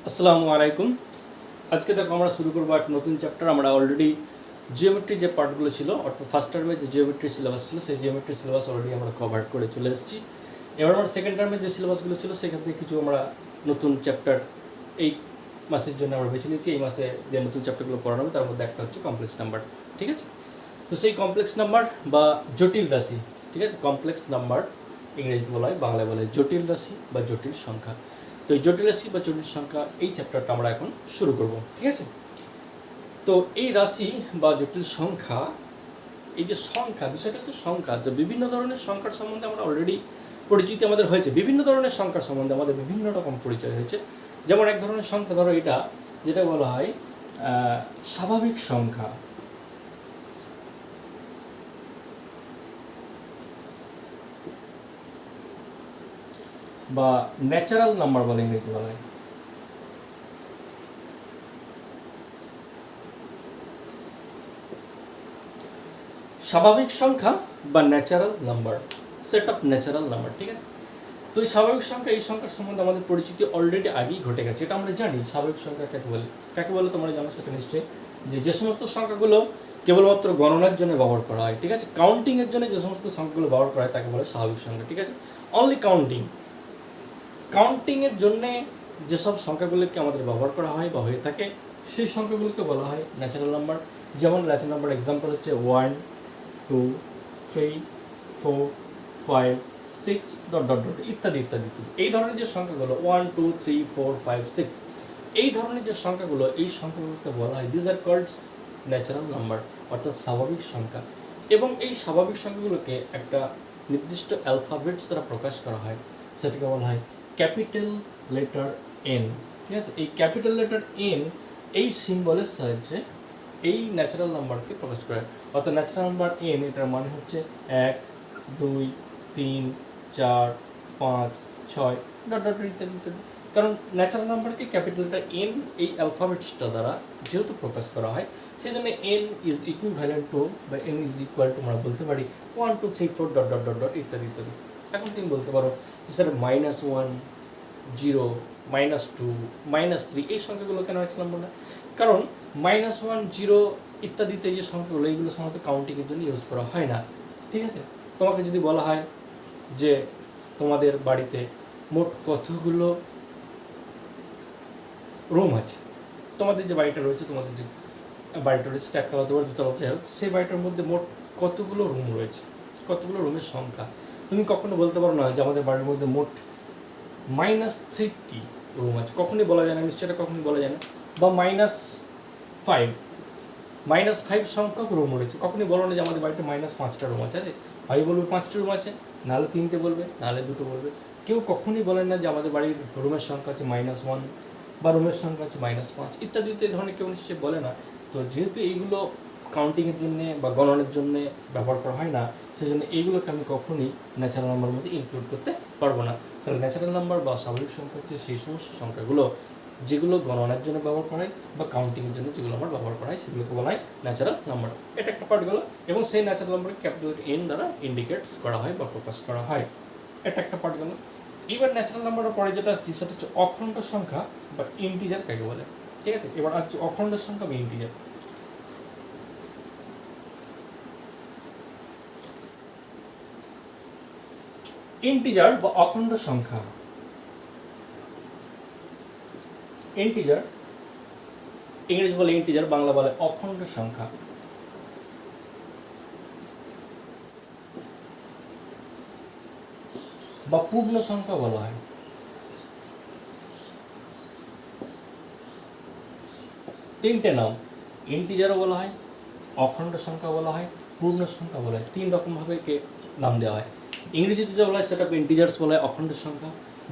আসসালামু আলাইকুম। আজকে দেখো আমরা শুরু করবো এক নতুন চ্যাপ্টার। আমরা অলরেডি জিওমেট্রি যে পার্টগুলো ছিল, অর্থাৎ ফার্স্ট টার্মে যে জিওমেট্রি সিলেবাস ছিল, সেই জিওমেট্রি সিলেবাস অলরেডি আমরা কভার করে চলে এসেছি। এবার আমরা সেকেন্ড টার্মে যে সিলেবাসগুলো ছিল সেখান থেকে কিছু আমরা নতুন চ্যাপ্টার এই মাসের জন্য আমরা বেছে নিচ্ছি। এই মাসে যে নতুন চ্যাপ্টারগুলো পড়ানো হবে তার মধ্যে একটা হচ্ছে কমপ্লেক্স নাম্বার। ঠিক আছে, তো সেই কমপ্লেক্স নাম্বার বা জটিল রাশি, ঠিক আছে, কমপ্লেক্স নাম্বার ইংরেজিতে বলা হয়, বাংলায় বলা হয় জটিল রাশি বা জটিল সংখ্যা। তো এই জটিল রাশি বা জটিল সংখ্যা এই চ্যাপ্টারটা আমরা এখন শুরু করব। ঠিক আছে, তো এই রাশি বা জটিল সংখ্যা, এই যে সংখ্যা, বিষয়টা হচ্ছে সংখ্যা। তো বিভিন্ন ধরনের সংখ্যার সম্বন্ধে আমরা অলরেডি পরিচিতি আমাদের হয়েছে, বিভিন্ন ধরনের সংখ্যার সম্বন্ধে আমাদের বিভিন্ন রকম পরিচয় হয়েছে। যেমন এক ধরনের সংখ্যা, ধরো এটা যেটা বলা হয় স্বাভাবিক সংখ্যা বা ন্যাচারাল নাম্বার বলে ইংরেজিতে বলা হয়। স্বাভাবিক সংখ্যা বা natural number, set of natural number. ঠিক আছে, তো এই স্বাভাবিক সংখ্যা, এই সংখ্যার সম্বন্ধে আমাদের পরিচিতি অলরেডি আগেই ঘটে গেছে। এটা আমরা জানি স্বাভাবিক সংখ্যা কাকে বলে তোমরা জানো সেটা নিশ্চয়ই, যে সমস্ত সংখ্যাগুলো কেবলমাত্র গণনার জন্য ব্যবহার করা হয়। ঠিক আছে, কাউন্টিংয়ের জন্য যে সমস্ত সংখ্যাগুলো ব্যবহার করা হয় তাকে বলে স্বাভাবিক সংখ্যা। ঠিক আছে, অনলি কাউন্টিংয়ের জন্যে যেসব সংখ্যাগুলোকে আমাদের ব্যবহার করা হয় বা হয়ে থাকে সেই সংখ্যাগুলোকে বলা হয় ন্যাচারাল নাম্বার। যেমন ন্যাচারাল নাম্বার এক্সাম্পল হচ্ছে 1, 2, 3, 4, 5, 6 ডট ডট ডট ইত্যাদি ইত্যাদি ইত্যাদি। এই ধরনের যে সংখ্যাগুলো 1, 2, 3, 4, 5, 6, এই ধরনের যে সংখ্যাগুলো, এই সংখ্যাগুলোকে বলা হয় this are called natural number, অর্থাৎ স্বাভাবিক সংখ্যা। এবং এই স্বাভাবিক সংখ্যাগুলোকে একটা নির্দিষ্ট অ্যালফাবেটস দ্বারা প্রকাশ করা হয়, সেটাকে বলা হয় ক্যাপিটাল লেটার এন। ঠিক আছে, এই ক্যাপিটাল লেটার এন এই সিম্বলের সাহায্যে এই ন্যাচারাল নাম্বারকে প্রকাশ করে। অর্থাৎ ন্যাচারাল নাম্বার এন, এটার মানে হচ্ছে 1, 2, 3, 4, 5, 6 ডট ডট ইত্যাদি ইত্যাদি। কারণ ন্যাচারাল নাম্বারকে ক্যাপিটাল লেটার এন এই অ্যালফাবেটসটা দ্বারা যেহেতু প্রকাশ করা হয়, সেই জন্য এন ইজ ইকুইভ্যালেন্ট টু বা এন ইজ ইকুয়াল টু আমরা বলতে পারি 1, 2, 3, 4 ডট ডট ডট ডট ইত্যাদি ইত্যাদি। এখন তুমি বলতে পারো স্যার -1, 0, -2, -3 এই সংখ্যাগুলো কেন ন্যাচারাল নাম্বার না? কারণ -1, 0 ইত্যাদিতে যে সংখ্যাগুলো, এইগুলো সাধারণত কাউন্টিংয়ের জন্য ইউজ করা হয় না। ঠিক আছে, তোমাকে যদি বলা হয় যে তোমাদের বাড়িতে মোট কতগুলো রুম আছে, তোমাদের যে বাড়িটা রয়েছে, তোমাদের যে বাড়িটা রয়েছে একতলা দুতলা দুতলা যাই হোক, সেই বাড়িটার মধ্যে মোট কতগুলো রুম রয়েছে, কতগুলো রুমের সংখ্যা। তুমি কখনো বলতে পারো না যে আমাদের বাড়ির মধ্যে মোট -3টি রুম আছে, কখনই বলা যায় না, নিশ্চয়টা কখনই বলা যায় না। বা -5 সংখ্যক রুম রয়েছে, কখনই বলো না যে আমাদের বাড়িতে -5টা রুম আছে। হয় বলবে 5টি রুম আছে, নাহলে 3টে বলবে, নাহলে 2টো বলবে। কেউ কখনই বলেন না যে আমাদের বাড়ির রুমের সংখ্যা আছে -1 বা রুমের সংখ্যা আছে -5 ইত্যাদি। এই ধরনের কেউ নিশ্চয়ই বলে না। তো যেহেতু এইগুলো কাউন্টিংয়ের জন্যে বা গণনের জন্যে ব্যবহার করা হয় না, সেই জন্য এইগুলোকে আমি কখনই ন্যাচারাল নাম্বারের মধ্যে ইনক্লুড করতে পারবো না। তাহলে ন্যাচারাল নাম্বার বা স্বাভাবিক সংখ্যা হচ্ছে সেই সমস্ত সংখ্যাগুলো যেগুলো গণনার জন্য ব্যবহার করা হয় বা কাউন্টিংয়ের জন্য যেগুলো আমার ব্যবহার করা হয় সেগুলোকে বলা হয় ন্যাচারাল নাম্বার। এটা একটা পার্ট গেল, এবং সেই ন্যাচারাল নাম্বারকে ক্যাপিটাল এন দ্বারা ইন্ডিকেটস করা হয় বা প্রকাশ করা হয়। এটা একটা পার্ট গেল। এবার ন্যাচারাল নাম্বারের পরে যেটা আসছে সেটা হচ্ছে অখণ্ড সংখ্যা বা ইন্টিজার কাকে বলে। ঠিক আছে, এবার আসছে অখণ্ড সংখ্যা বা ইন্টিজার। ইন্টিজার বা অখণ্ড সংখ্যা, ইন্টিজার ইংরেজি বলে ইন্টিজার, বাংলা বলে অখণ্ড সংখ্যা। বা পূর্ণ সংখ্যা বলা হয়। তিনটে নাম, ইন্টিজারও বলা হয়, অখণ্ড সংখ্যা বলা হয়, পূর্ণ সংখ্যা বলা হয়। 3 রকমভাবে একে নাম দেওয়া হয়। ইংরেজিতে যা বলা হয় সেটা ইন্টিজার্স বলা হয়, অখণ্ড সংখ্যা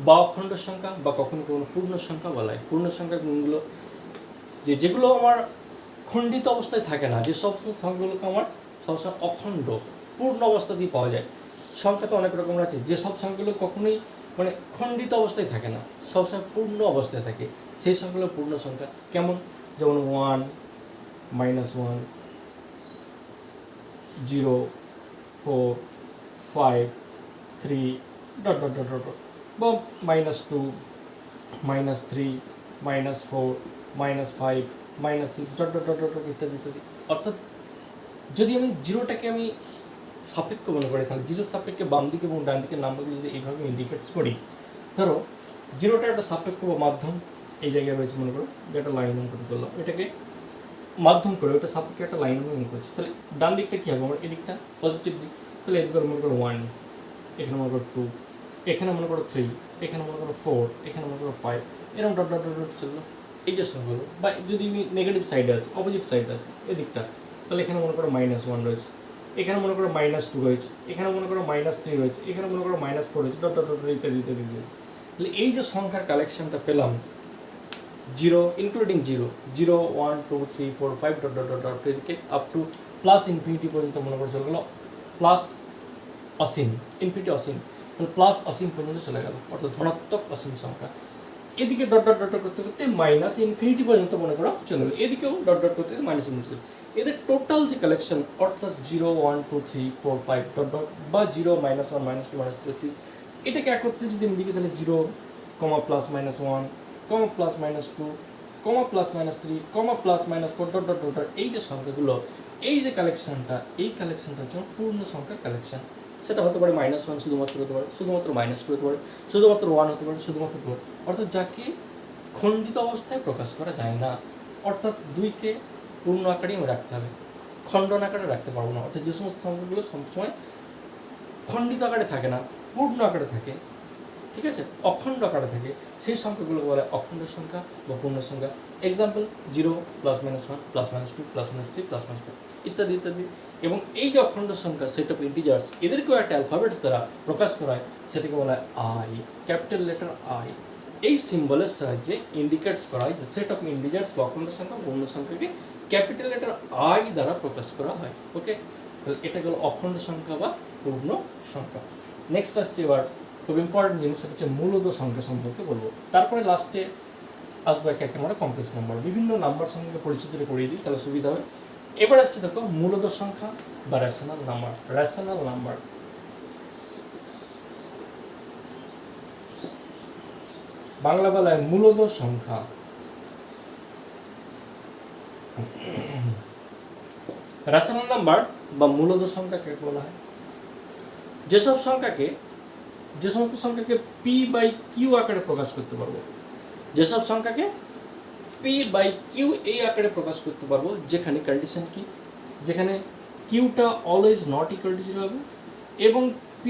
বা অখণ্ড সংখ্যা, বা কখনো কখনো পূর্ণ সংখ্যা বলা হয়। পূর্ণ সংখ্যা গুণগুলো যেগুলো আমার খণ্ডিত অবস্থায় থাকে না, যে সব সংখ্যাগুলোকে আমার সবসময় অখণ্ড পূর্ণ অবস্থাতেই পাওয়া যায়। সংখ্যা তো অনেক রকম আছে, যে সব সংখ্যাগুলো কখনোই মানে খণ্ডিত অবস্থায় থাকে না, সবসময় পূর্ণ অবস্থায় থাকে, সেই সংখ্যাগুলো পূর্ণ সংখ্যা। কেমন? যেমন 1, -1, 0, 4, 5, 3 ডট ডট ডট ডট, বা -2, -3, -4 -5 -6 ডট ডট ডট ডট ইত্যাদি ইত্যাদি। অর্থাৎ যদি আমি জিরোটাকে আমি সাপেক্ষ মনে করি, তাহলে জিরোর সাপেক্ষে বাম দিকে এবং ডান দিকের নাম্বারগুলো যদি এইভাবে ইন্ডিকেটস করি, ধরো জিরোটা একটা সাপেক্ষ বা মাধ্যম এই জায়গায় রয়েছে, মনে করো যে একটা লাইন অঙ্কন করলাম, এটাকে মাধ্যম করে ওটা সাপেক্ষে একটা লাইন অঙ্কন করছি, তাহলে ডান দিকটা কী হবে আমার, এদিকটা পজিটিভ দিক, তাহলে এদিকে মনে করো 1, এখানে মনে করো 2, এখানে মনে করো 3, এখানে মনে করো 4, এখানে মনে করো 5, এরকম ডট ডট ডট ডট চললো এই যে সংখ্যাগুলো। বা যদি আমি নেগেটিভ সাইডে আসি, অপোজিট সাইডে আসি এদিকটা, তাহলে এখানে মনে করো -1 রয়েছে, এখানে মনে করো -2 রয়েছে, এখানে মনে করো -3 রয়েছে, এখানে মনে করো -4 রয়েছে, ডট ডট ডট ইত্যাদি ইত্যাদি ইত্যাদি। তাহলে এই যে সংখ্যার কালেকশনটা পেলাম, zero including zero, 0 1 2 3 4 5 dot dot dot dot এদিকে আপ টু প্লাস ইনফিনিটি পর্যন্ত মনে করে চলে গেলো, প্লাস অসীম, ইনফিনিটি অসীম, তাহলে প্লাস অসীম পর্যন্ত চলে গেল, অর্থাৎ ধনাত্মক অসীম সংখ্যা। এদিকে ডট ডট ডট করতে করতে মাইনাস ইনফিনিটি পর্যন্ত মনে করো চলে গেল, এদিকেও ডট ডট করতে মাইনাস ইনফিনিটি। এদের টোটাল যে কালেকশন, অর্থাৎ 0 1 2 3 4 5 ডট ডট বা 0 -1 -2 -3, এটাকে একত্রে যদি আমি লিখি, তাহলে 0, +-1, +-2, +-3, +-4 ডট ডট ডট, এই যে সংখ্যাগুলো, এই যে কালেকশনটা, এই কালেকশনটার জন্য পূর্ণ সংখ্যার কালেকশন। সেটা হতে পারে -1 শুধুমাত্র হতে পারে, শুধুমাত্র -2 হতে পারে, শুধুমাত্র 1 হতে পারে, শুধুমাত্র 2, অর্থাৎ যাকে খণ্ডিত অবস্থায় প্রকাশ করা যায় না, অর্থাৎ 2কে পূর্ণ আকারেই আমি রাখতে হবে, খণ্ডন আকারে রাখতে পারবো না। অর্থাৎ যে সমস্ত সংখ্যাগুলো সবসময় খণ্ডিত আকারে থাকে না, পূর্ণ আকারে থাকে, ঠিক আছে, অখণ্ড আকারে থাকে, সেই সংখ্যাগুলো বলে অখণ্ড সংখ্যা বা পূর্ণ সংখ্যা। এক্সাম্পল 0 +-1 +-2 +-3 +-4 ইত্যাদি ইত্যাদি। এবং এই যে অখণ্ড সংখ্যা, সেট অফ ইন্টিজার্স, এদেরকেও একটা অ্যালফাবেটস দ্বারা প্রকাশ করা হয়, সেটাকে বলা হয় আই, ক্যাপিটাল লেটার আই। এই সিম্বলের সাহায্যে ইন্ডিকেটস করা হয় যে সেট অফ ইন্টিজার্স বা অখণ্ড সংখ্যা, পূর্ণ সংখ্যাকে ক্যাপিটাল লেটার আই দ্বারা প্রকাশ করা হয়। ওকে, তাহলে এটা গেল অখণ্ড সংখ্যা বা পূর্ণ সংখ্যা। নেক্সট আসছে এবার খুব ইম্পর্টেন্ট জিনিস, সেটা হচ্ছে মূলদ সংখ্যা সম্পর্কে বলবো। তারপরে লাস্টে আসবো একে একে আমরা কমপ্লেক্স নাম্বার, বিভিন্ন নাম্বার সম্পর্কে পরিচিতি করিয়ে দিই, তাহলে সুবিধা হবে। এবার আসছে দেখো মূলদ সংখ্যা বা rational number. Rational number Bangla বলায় মূলদ সংখ্যা। রেশনাল নাম্বার বা মূলদ সংখ্যাকে বলা হয় যে সমস্ত সংখ্যাকে p/q আকারে প্রকাশ করতে পারবো, যেসব সংখ্যাকে p/q এই আকারে প্রকাশ করতে পারবো, যেখানে কন্ডিশন কি, যেখানে কিউটা অলওয়েজ নট ইকুয়াল টু 0 হবে, এবং p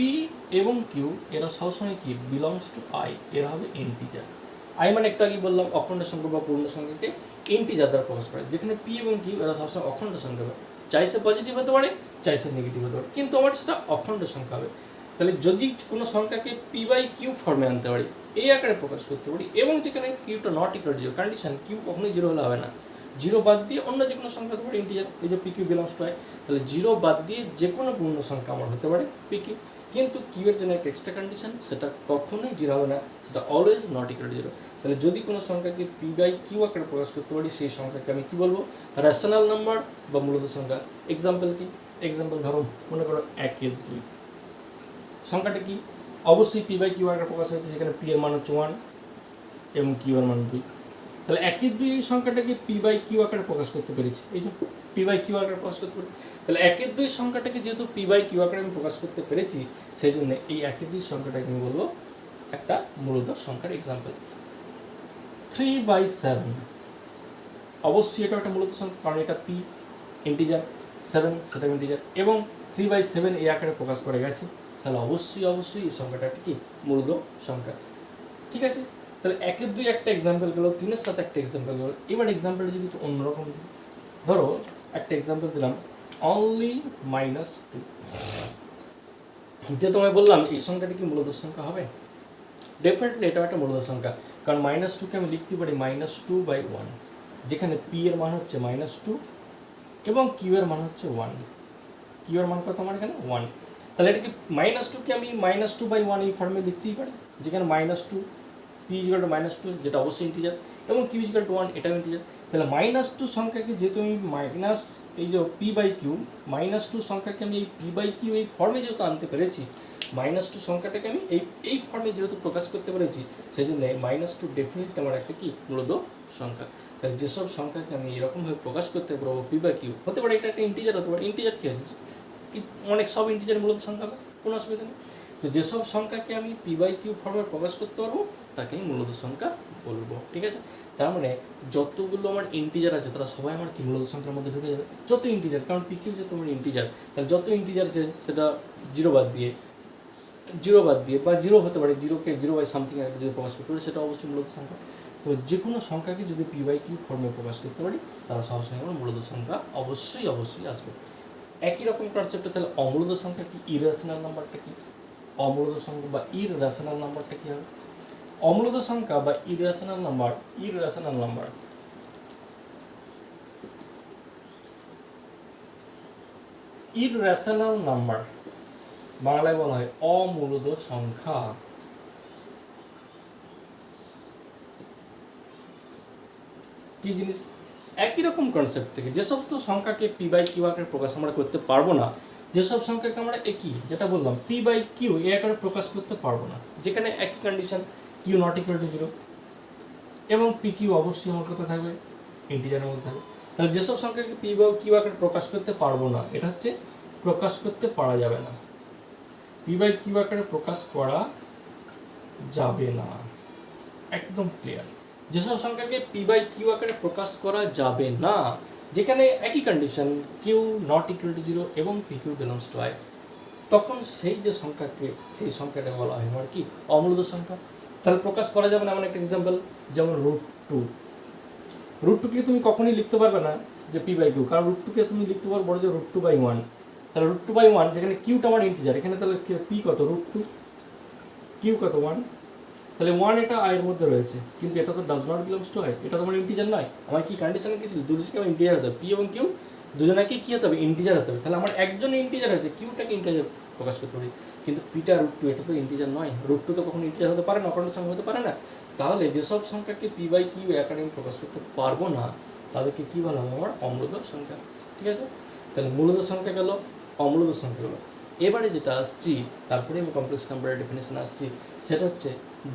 এবং q এরা সবসময় কি বিলংস টু i, এরা হবে ইন্টিজার। i মানে একটু আগে বললাম অখণ্ড সংখ্যা বা পূর্ণ সংখ্যাকে ইন্টিজার দ্বারা প্রকাশ করে, যেখানে p এবং q এরা সবসময় অখণ্ড সংখ্যা হবে, চাই সে পজিটিভ হতে পারে, চাই সে নেগেটিভ হতে পারে, কিন্তু আমার সেটা অখণ্ড সংখ্যা হবে। তাহলে যদি কোনো সংখ্যাকে p/q ফর্মে আনতে পারি, এই আকারে প্রকাশ করতে পারি, এবং যেখানে কিউটা not equal to 0, condition q কখনোই 0 হলে হবে না, 0 বাদ দিয়ে অন্য যে কোনো সংখ্যা হতে পারে ইন্টিজার, এই যে pq বিলংস টু i, তাহলে 0 বাদ দিয়ে যে কোনো পূর্ণ সংখ্যা আমার হতে পারে pq, কিন্তু কিউ এর জন্য একটা এক্সট্রা কন্ডিশন, সেটা কখনোই 0 হবে না, সেটা অলওয়েজ নট ইকুয়াল টু 0। তাহলে যদি কোনো সংখ্যাকে p/q আকারে প্রকাশ করতে পারি, সেই সংখ্যাকে আমি কি বলবো, রেশনাল নাম্বার বা মূলদ সংখ্যা। এক্সাম্পল কি, এক্সাম্পল ধরো মনে করো 1/2 সংখ্যাটা কি, অবশ্যই p/q আকারে প্রকাশ হয়েছে, যেখানে p এর মান হচ্ছে 1 এবং q এর মান 2। তাহলে 1/2 এই সংখ্যাটাকে p/q আকারে প্রকাশ করতে পেরেছি, এই যে p/q আকারে প্রকাশ করতে পেরেছি। তাহলে 1/2 সংখ্যাটাকে যেহেতু p/q আকারে আমি প্রকাশ করতে পেরেছি, সেই জন্য এই 1/2 সংখ্যাটাকে আমি বলবো একটা মূলদ সংখ্যার এক্সাম্পল। 3/7 অবশ্যই এটা একটা মূলদ সংখ্যা, কারণ এটা p ইন্টিজার, 7 সেটা ইন্টিজার, এবং 3/7 এই আকারে প্রকাশ করে গেছে, তাহলে অবশ্যই এই সংখ্যাটা কি মূলদ সংখ্যা। ঠিক আছে, তাহলে 1/2 একটা এক্সাম্পল গেল, 3-এর সাথে একটা এক্সাম্পল গেল। এবার এক্সাম্পলটা যদি অন্যরকম দিই, ধরো একটা এক্সাম্পল দিলাম অনলি -2, যে তোমায় বললাম এই সংখ্যাটা কি মূলদ সংখ্যা হবে, ডেফিনেটলি এটা একটা মূলদ সংখ্যা, কারণ -2কে আমি লিখতে পারি -2/1, যেখানে p এর মান হচ্ছে -2 এবং q এর মান হচ্ছে 1। q এর মান কত আমার এখানে 1, তাহলে এটাকে -2কে আমি -2/1 এই ফর্মে লিখতেই পারি, যেখানে -2 p = -2, যেটা অবশ্যই ইন্টিজার, এবং q = 1, এটাও ইন্টিজার। তাহলে -2 সংখ্যাকে যেহেতু আমি এই যে p/q -2 সংখ্যাকে আমি এই p/q এই ফর্মে যেহেতু আনতে পেরেছি, -2 সংখ্যাটাকে আমি এই ফর্মে যেহেতু প্রকাশ করতে পেরেছি, সেই জন্য -2 ডেফিনেটলি আমার একটা কি মূলত সংখ্যা। তাহলে যেসব সংখ্যাকে আমি এরকমভাবে প্রকাশ করতে পারবো পি বাই কিউ, হতে পারে এটা একটা ইন্টিজার, হতে পারে ইন্টিজার কি আছে, অনেক সব ইন্টিজার মূলত সংখ্যা, কোনো অসুবিধা নেই। তো যেসব সংখ্যাকে আমি পি বাই কিউ ফর্মে প্রকাশ করতে পারবো তাকেই মূলত সংখ্যা বলবো, ঠিক আছে। তার মানে যতগুলো আমার ইন্টিজার আছে তারা সবাই আমার কি মূলত সংখ্যার মধ্যে ঢুকে যাবে, যত ইন্টিজার, কারণ পি কিউ যেহেতু আমার ইন্টিজার, তাহলে যত ইন্টিজার আছে সেটা জিরো বাদ দিয়ে বা জিরো হতে পারে, জিরোকে জিরো বাই সামথিং একটা যদি প্রকাশ করতে পারি সেটা অবশ্যই মূলত সংখ্যা। তো যে কোনো সংখ্যাকে যদি পি বাই কিউ ফর্মে প্রকাশ করতে পারি তারা সবসময় আমার মূলত সংখ্যা অবশ্যই আসবে। একই রকম কনসেপ্টে তাহলে অমূলত সংখ্যা কি, ইরেশনাল নাম্বারটা কি, অমূলত সংখ্যা বা ইররেশনাল নাম্বারটা কি হবে? অমূলত সংখ্যা বা ইররেশনাল নাম্বার বাংলায় বলা হয় অমূলত সংখ্যা। কি জিনিস? একই রকম কনসেপ্ট থেকে যে সমস্ত সংখ্যাকে পি বাই কিউ আকারে প্রকাশ আমরা করতে পারবো না, যেসব সংখ্যাকে আমরা একই, যেটা বললাম পি বাই কিউ এই আকারে প্রকাশ করতে পারবো না, যেখানে একই condition q not equal to 0 এবং পি কিউ অবশ্যই আমার কথা থাকবে ইন্টিজারের মধ্যে থাকবে। তাহলে যেসব সংখ্যাকে পি বাই কিউ আকারে প্রকাশ করতে পারবো না, এটা হচ্ছে প্রকাশ করতে পারা যাবে না, পি বাই কিউ আকারে প্রকাশ করা যাবে না, একদম ক্লিয়ার। যেসব সংখ্যাকে পি বাই কিউ আকারে প্রকাশ করা যাবে না, যেখানে একই condition q not equal to 0 এবং p q belongs to I, তখন সেই সংখ্যাটা বলা হয় আমার কি অমূলত সংখ্যা। তাহলে প্রকাশ করা যাবে না, এমন একটা এক্সাম্পল যেমন √2 কে তুমি কখনই লিখতে পারবে না যে পি বাই কিউ, কারণ √2 কে তুমি লিখতে পারবো যে √2/1। তাহলে √2/1 যেখানে কিউটা আমার ইন্টিজার, এখানে তাহলে পি কত √2, কিউ কত 1, তাহলে 1 এটা আই এর মধ্যে রয়েছে, কিন্তু এটা তো does not belongs to I, এটা তো আমার ইন্টিজার নয়। আমার কি কন্ডিশনে কি ছিল, দুজনকে আমার ইন্টিজার হতে হবে, পি এবং কিউ দুজনকে কি হতে হবে ইন্টিজার হতে হবে। তাহলে আমার একজন ইন্টিজার আছে, কিউটাকে ইন্টিজার প্রকাশ করতে পারি, কিন্তু পিটা √2 এটা তো ইন্টিজার নয়, √2 তো কখনো ইন্টিজার হতে পারে না, অখণ্ড সংখ্যা হতে পারে না। তাহলে যেসব সংখ্যাকে পি বাই কিউ আকারে প্রকাশ করতে পারবো না তাদেরকে কি বলা হবে আমার অমূলত সংখ্যা, ঠিক আছে। তাহলে মূলত সংখ্যা গেল, অমূলত সংখ্যা গেল। এবারে যেটা আসছি, তারপরে আমি কমপ্লেক্স নাম্বারের ডেফিনেশন আসছি, সেটা হচ্ছে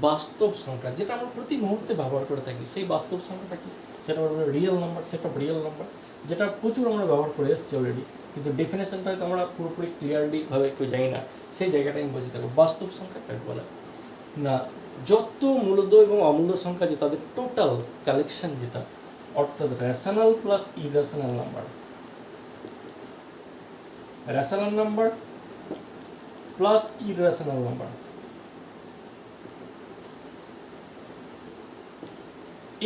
বাস্তব সংখ্যা, যেটা আমরা প্রতি মুহূর্তে ব্যবহার করে থাকি। সেই বাস্তব সংখ্যাটা কি, সেটা আমরা real number, set of real number, যেটা প্রচুর আমরা ব্যবহার করে এসেছি অলরেডি, কিন্তু ডেফিনেশনটা হয়তো আমরা পুরোপুরি ক্লিয়ারলিভাবে কেউ জানি না। সেই জায়গাটা আমি বলছি থাকবো বাস্তব সংখ্যা কাকে বলে না, যত মূলত এবং অমূলত সংখ্যা যে তাদের টোটাল কালেকশন, যেটা অর্থাৎ rational plus irrational number, rational number plus irrational number,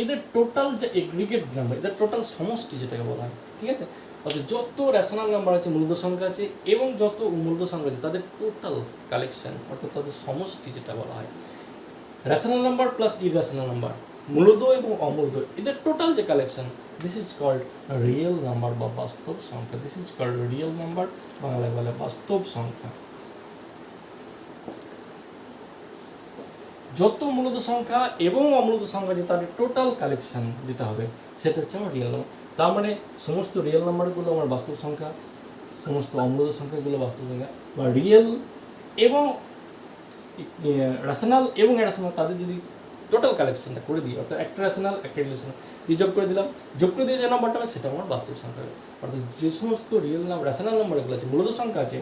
এদের টোটাল যে এগ্রিগেট নাম্বার, এদের টোটাল সমষ্টি যেটাকে বলা হয়, ঠিক আছে। অর্থাৎ যত রেশনাল নাম্বার আছে, মূলত সংখ্যা আছে এবং যত মূলত সংখ্যা আছে তাদের টোটাল কালেকশন, অর্থাৎ তাদের সমষ্টি যেটা বলা হয় rational number plus irrational number, মূলত এবং অমূলত, এদের টোটাল যে collection, this is called real number বা বাস্তব সংখ্যা। This is called real number, বাংলায় বলে বাস্তব সংখ্যা। যত মূলত সংখ্যা এবং অমূলত সংখ্যা যে তাদের টোটাল কালেকশন যেটা হবে সেটা হচ্ছে আমার রিয়েল নাম্বার। তার মানে সমস্ত রিয়েল নাম্বারগুলো আমার বাস্তব সংখ্যা, সমস্ত অমূলত সংখ্যাগুলো বাস্তব সংখ্যা, বা রিয়েল এবং রেশনাল এবং ইরেশনাল তাদের যদি টোটাল কালেকশনটা করে দিই, অর্থাৎ একটা রেশনাল একটা ইরেশনাল দিয়ে যোগ করে দিলাম, যোগ করে দিয়ে যে নাম্বারটা হবে সেটা আমার বাস্তব সংখ্যা হবে। অর্থাৎ যে সমস্ত রিয়েল নাম্বার রেশনাল নাম্বারগুলো আছে, মূলত সংখ্যা আছে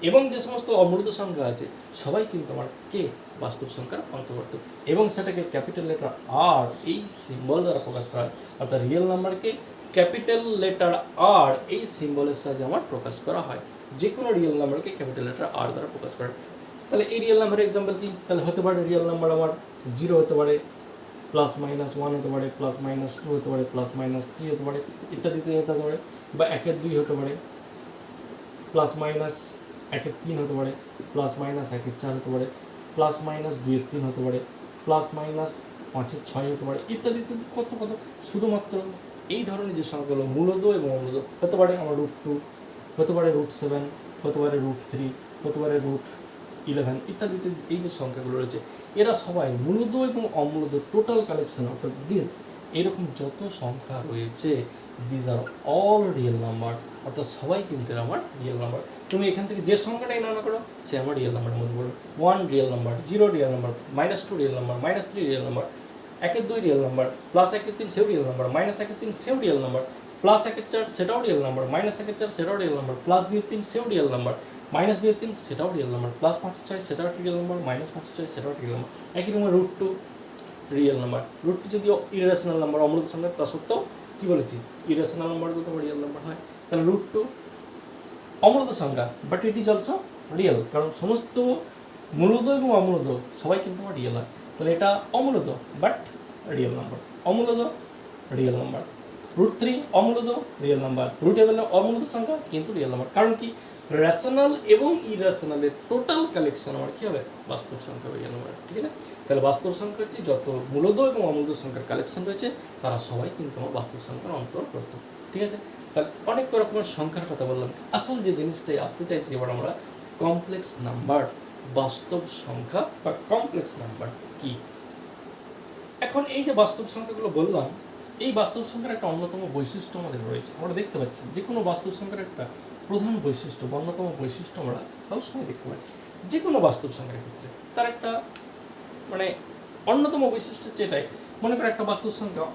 এবং যে সমস্ত অমূলত সংখ্যা আছে, সবাই কিন্তু আমার কে বাস্তব সংখ্যার অন্তর্গত, এবং সেটাকে ক্যাপিটাল লেটার আর এই সিম্বল দ্বারা প্রকাশ করা হয়। অর্থাৎ রিয়েল নাম্বারকে ক্যাপিটাল লেটার আর এই সিম্বলের সাহায্যে আমার প্রকাশ করা হয়, যে কোনো রিয়েল নাম্বারকে ক্যাপিটাল লেটার আর দ্বারা প্রকাশ করা হয়। তাহলে এই রিয়েল নাম্বারের এক্সাম্পল কি, তাহলে হতে পারে রিয়েল নাম্বার আমার 0 হতে পারে, +-1 হতে পারে, +-2 হতে পারে, +-3 হতে পারে, ইত্যাদিতে হতে পারে, বা 1-2 হতে পারে, +-1-3 হতে পারে, +-1-4 হতে পারে, +-2-3 হতে পারে, +-5-6 হতে পারে, ইত্যাদি কত শুধুমাত্র এই ধরনের যে সংখ্যাগুলো মূলত এবং অমূলত হতে পারে আমার √2 হতে পারে, √7 হতে পারে, √3 হতে পারে, √11 ইত্যাদিতে এই যে সংখ্যাগুলো রয়েছে এরা সবাই মূলত এবং অমূলত টোটাল কালেকশন, অর্থাৎ দিস এরকম যত সংখ্যা রয়েছে this are all real number অর্থাৎ সবাই কিন্তু আমার রিয়েল নাম্বার। তুমি এখান থেকে যে সংখ্যাটাই না করো সে আমার রিয়েল নাম্বারের মধ্যে পড়বে। 1 real number, 0 real number, -2 real number, -3 real number, 1-2 real number, +1-3 সেও রিয়েল নাম্বার, -1-3 সেও রিয়েল নাম্বার, +1-4 সেটাও রিয়েল নাম্বার, -1-4 সেটাও রিয়েল নাম্বার, +2-3 সেও রিয়েল নাম্বার, -2-3 সেটাও রিয়েল নাম্বার, +5-6 সেটাও রিয়েল নাম্বার, -5-6 সেটাও রিয়েল নাম্বার। একই রকম √2 রিয়েল নাম্বার। √2 যদিও ইরেশনাল নাম্বার, অমূলত সংখ্যা, তা সত্ত্বেও কী বলেছি ইরেশনাল নাম্বারগুলো তো রিয়েল নাম্বার হয়। তাহলে √2 অমূলত সংখ্যা, but it is also real, কারণ সমস্ত মূলত এবং অমূলত সবাই কিন্তু আমার রিয়েল হয়। তাহলে এটা অমূলত বাট রিয়েল নাম্বার, অমূলত রিয়েল নাম্বার। √3 অমূলত রিয়েল নাম্বার, √11 অমূলত সংখ্যা কিন্তু রিয়েল নাম্বার। কারণ কি রেশনাল এবং ইরেশনালের টোটাল কালেকশন আমার কী হবে বাস্তব সংখ্যা রিয়েল নাম্বার। ঠিক আছে, তাহলে বাস্তব সংখ্যা হচ্ছে যত মূলত এবং অমূলত সংখ্যার কালেকশন রয়েছে তারা সবাই কিন্তু আমার বাস্তব সংখ্যার অন্তর্গত। ঠিক আছে, তাহলে অনেক রকমের সংখ্যার কথা বললাম। আসল যে জিনিসটাই আসতে চাইছি এবার আমরা কমপ্লেক্স নাম্বার, বাস্তব সংখ্যা বা কমপ্লেক্স নাম্বার কি। এখন এই যে বাস্তব সংখ্যাগুলো বললাম, এই বাস্তব সংখ্যার একটা অন্যতম বৈশিষ্ট্য আমাদের রয়েছে। আমরা দেখতে পাচ্ছি যে কোনো বাস্তব সংখ্যার একটা প্রধান বৈশিষ্ট্য বা অন্যতম বৈশিষ্ট্য আমরা সবসময় দেখতে পাচ্ছি যে কোনো বাস্তব সংখ্যার ক্ষেত্রে। তার একটা মানে অন্যতম বৈশিষ্ট্য হচ্ছে এটাই। মনে করো একটা বাস্তব সংখ্যা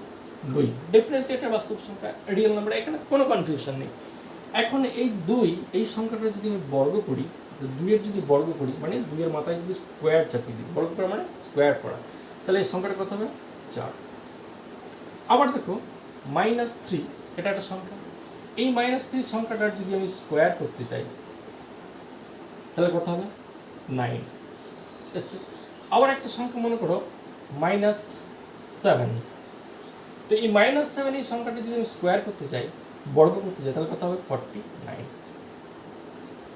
2, ডেফিনেটলি একটা বাস্তব সংখ্যা রিয়েল নাম্বার, এখানে কোনো কনফিউশন নেই। এখন এই 2 এই সংখ্যাটা যদি আমি বর্গ করি, 2-এর যদি বর্গ করি মানে 2-এর মাথায় যদি স্কোয়ার চাপিয়ে দিই, বর্গ করা মানে স্কোয়ার করা, তাহলে এই সংখ্যাটা কত হবে 4। আবার দেখো -3 এটা একটা সংখ্যা, এই -3 সংখ্যাটার যদি আমি স্কোয়ার করতে চাই তাহলে কত হবে 9 এসছে। আবার একটা সংখ্যা মনে করো -7, তো এই -7 এই সংখ্যাটা যদি আমি স্কোয়ার করতে চাই, বর্গ করতে চাই, তাহলে কত হবে 49।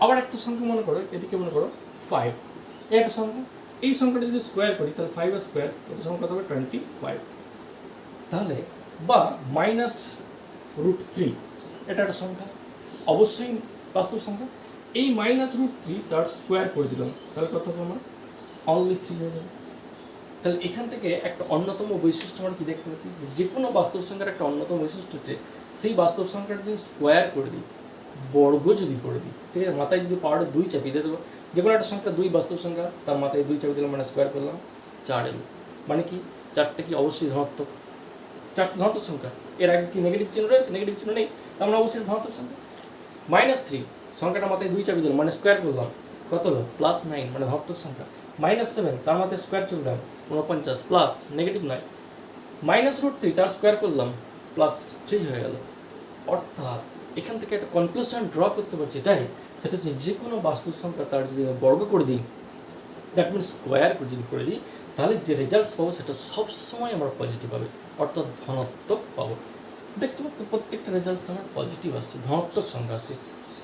আবার একটা সংখ্যা মনে করো, এদিকে মনে করো 5, এই একটা সংখ্যা, এই সংখ্যাটা যদি স্কোয়ার করি তাহলে 5 স্কোয়ার, এটা সংখ্যা কত হবে 25। তাহলে বা -√3 এটা একটা সংখ্যা, অবশ্যই বাস্তব সংখ্যা। এই -√3 তার স্কোয়ার করে দিলাম, তাহলে কত হবে আমার অনলি 3 হয়ে যাবে। তাহলে এখান থেকে একটা অন্যতম বৈশিষ্ট্য আমরা কি দেখতে পাচ্ছি, যে কোনো বাস্তব সংখ্যার একটা অন্যতম বৈশিষ্ট্য হচ্ছে সেই বাস্তব সংখ্যাটা যদি স্কোয়ার করে দিই, বর্গ যদি করে দিই, ঠিক আছে, মাথায় যদি পাওয়ারে 2 চাপিয়ে দিয়ে দেবো, যে কোনো একটা সংখ্যা 2 বাস্তব সংখ্যা, তার মাথায় 2 চাপিয়ে দিলাম মানে স্কোয়ার করলাম 4 এলো। মানে কি 4টা কি অবশ্যই ধনাত্মক, 4টা ধনাত্মক সংখ্যা। এর আগে কি নেগেটিভ চিহ্ন রয়েছে? নেগেটিভ চিহ্ন নেই, তার মানে অবশ্যই ধনাত্মক সংখ্যা। -3 সংখ্যাটা মাথায় 2 চাপিয়ে দিলাম মানে স্কোয়ার করলাম, কত হলো +9 মানে ধনাত্মক সংখ্যা। -7 তার মাথায় স্কোয়ার চলে দিলাম 49 প্লাস নেগেটিভ নয়, -√3 তার স্কোয়ার করলাম +3 হয়ে গেল। অর্থাৎ এখান থেকে একটা কনক্লুশন ড্র করতে পারছি এটাই, সেটা হচ্ছে যে কোনো বাস্তব সংখ্যা তার যদি বর্গ করে দিই, দ্যাট মিনস স্কোয়ার যদি করে দিই, তাহলে যে রেজাল্টস পাবো সেটা সবসময় আমরা পজিটিভ পাবো, অর্থাৎ ধনাত্মক পাবো। দেখতে পাচ্ছি প্রত্যেকটা রেজাল্টস আমার পজিটিভ আসছে, ধনাত্মক সংখ্যা আসছে।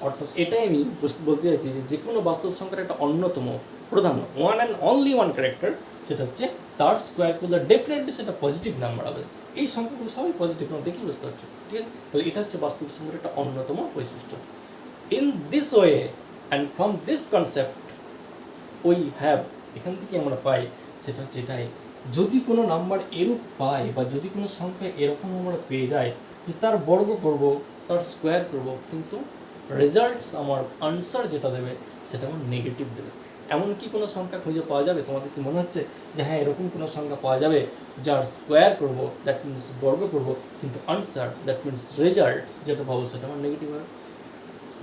অর্থাৎ এটাই আমি বলতে চাইছি যে কোনো বাস্তব সংখ্যার একটা অন্যতম প্রধান one and only one character, সেটা হচ্ছে তার স্কোয়ার করলে ডেফিনেটলি সেটা পজিটিভ নাম্বার হবে। এই সংখ্যাগুলো সবাই পজিটিভ নাম্বার দেখেই বুঝতে পারছো, ঠিক আছে। তাহলে এটা হচ্ছে বাস্তব সংখ্যার একটা অন্যতম বৈশিষ্ট্য। In this way and from this concept we have, এখান থেকে আমরা পাই সেটা হচ্ছে এটাই, যদি কোনো নাম্বার এরূপ পাই বা যদি কোনো সংখ্যা এরকম আমরা পেয়ে যাই যে তার বর্গ করব, তার স্কোয়ার করব, কিন্তু রেজাল্টস আমার আনসার যেটা দেবে সেটা আমার নেগেটিভ দেবে। এমন কি কোনো সংখ্যা খুঁজে পাওয়া যাবে? তোমাদের কি মনে হচ্ছে যে হ্যাঁ এরকম কোনো সংখ্যা পাওয়া যাবে যার স্কোয়ার করব, দ্যাট মিনস বর্গ করব, কিন্তু আনসার দ্যাট মিনস রেজাল্টস যেটা পাবো সেটা আমার নেগেটিভ হবে?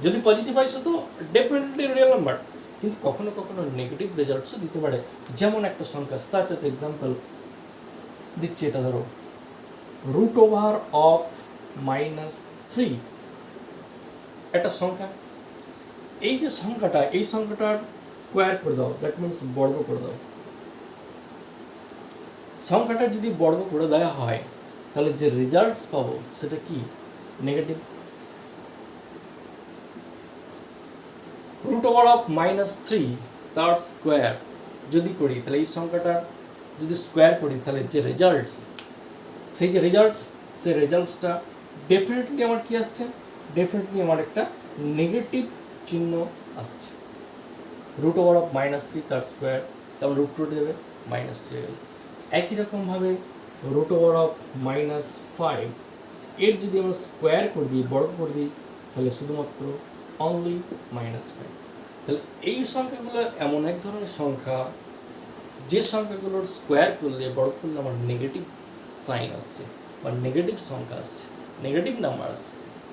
যদি পজিটিভ হয় সে তো ডেফিনেটলি রিয়েল নাম্বার, কিন্তু কখনো কখনো নেগেটিভ রেজাল্টসও দিতে পারে। যেমন একটা সংখ্যা সাচ এজ এক্সাম্পল দিচ্ছে, এটা ধরো √3 একটা সংখ্যা, এই যে সংখ্যাটা, এই সংখ্যাটার স্কোয়ার করে দাও, দ্যাট মিনস বর্গ করে দাও। সংখ্যাটা যদি বর্গ করে দেওয়া হয় তাহলে যে রেজাল্টস পাবো সেটা কি নেগেটিভ। √3 তার স্কোয়ার যদি করি তাহলে এই সংখ্যাটা যদি স্কোয়ার করি তাহলে যে রেজাল্টস, সেই যে রেজাল্টস, সেই রেজাল্টসটা ডেফিনেটলি আমার কি আসছে, ডেফিনেটলি আমার একটা নেগেটিভ চিহ্ন আসছে। √3 তার স্কোয়ার, তারপর √2 দেবে -3 গেল। একই রকমভাবে √5 এর যদি আমরা স্কোয়ার করে দিই, বর্গ করে দিই, তাহলে শুধুমাত্র অনলি -5। তাহলে এই সংখ্যাগুলো এমন এক ধরনের সংখ্যা যে সংখ্যাগুলোর স্কোয়ার করলে বড় করলে আমার নেগেটিভ সাইন আসছে বা নেগেটিভ সংখ্যা আসছে, নেগেটিভ নাম্বার আসছে।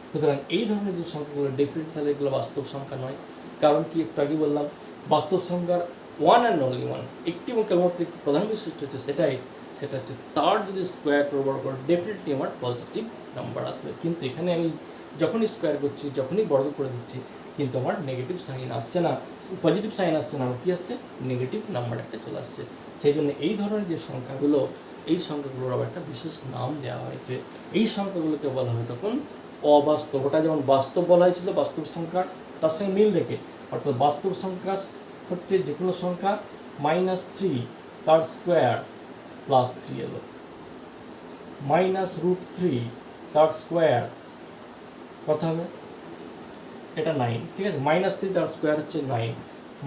সুতরাং এই ধরনের যে সংখ্যাগুলো ডেফিনেট, তাহলে এগুলো বাস্তব সংখ্যা নয়। কারণ কি, একটু আগে বললাম বাস্তব সংখ্যার ওয়ান অ্যান্ড অনলি ওয়ান, একটি এবং কেবলমাত্র একটি প্রধান বৈশিষ্ট্য হচ্ছে সেটা হচ্ছে তার যদি স্কোয়ার করে বড় করে ডেফিনেটলি আমার পজিটিভ নাম্বার আসবে। কিন্তু এখানে আমি যখনই স্কোয়ার করছি, যখনই বর্গ করে দিচ্ছি, কিন্তু আমার নেগেটিভ সাইন আসছে না, পজিটিভ সাইন আসছে না, আমার কী আসছে, নেগেটিভ নাম্বার একটা চলে আসছে। সেই জন্য এই ধরনের যে সংখ্যাগুলো, এই সংখ্যাগুলোর আবার একটা বিশেষ নাম দেওয়া হয়েছে। এই সংখ্যাগুলোকে বলা হয় তখন অবাস্তব। ওটা যেমন বাস্তব বলা হয়েছিল বাস্তব সংখ্যার, তার সঙ্গে মিল রেখে, অর্থাৎ বাস্তব সংখ্যা হচ্ছে যে কোনো সংখ্যা -3 তার স্কোয়ার +3 এলো, -√3 তার স্কোয়ার কত হবে, এটা 9, ঠিক আছে। -3 তার স্কোয়ার হচ্ছে 9,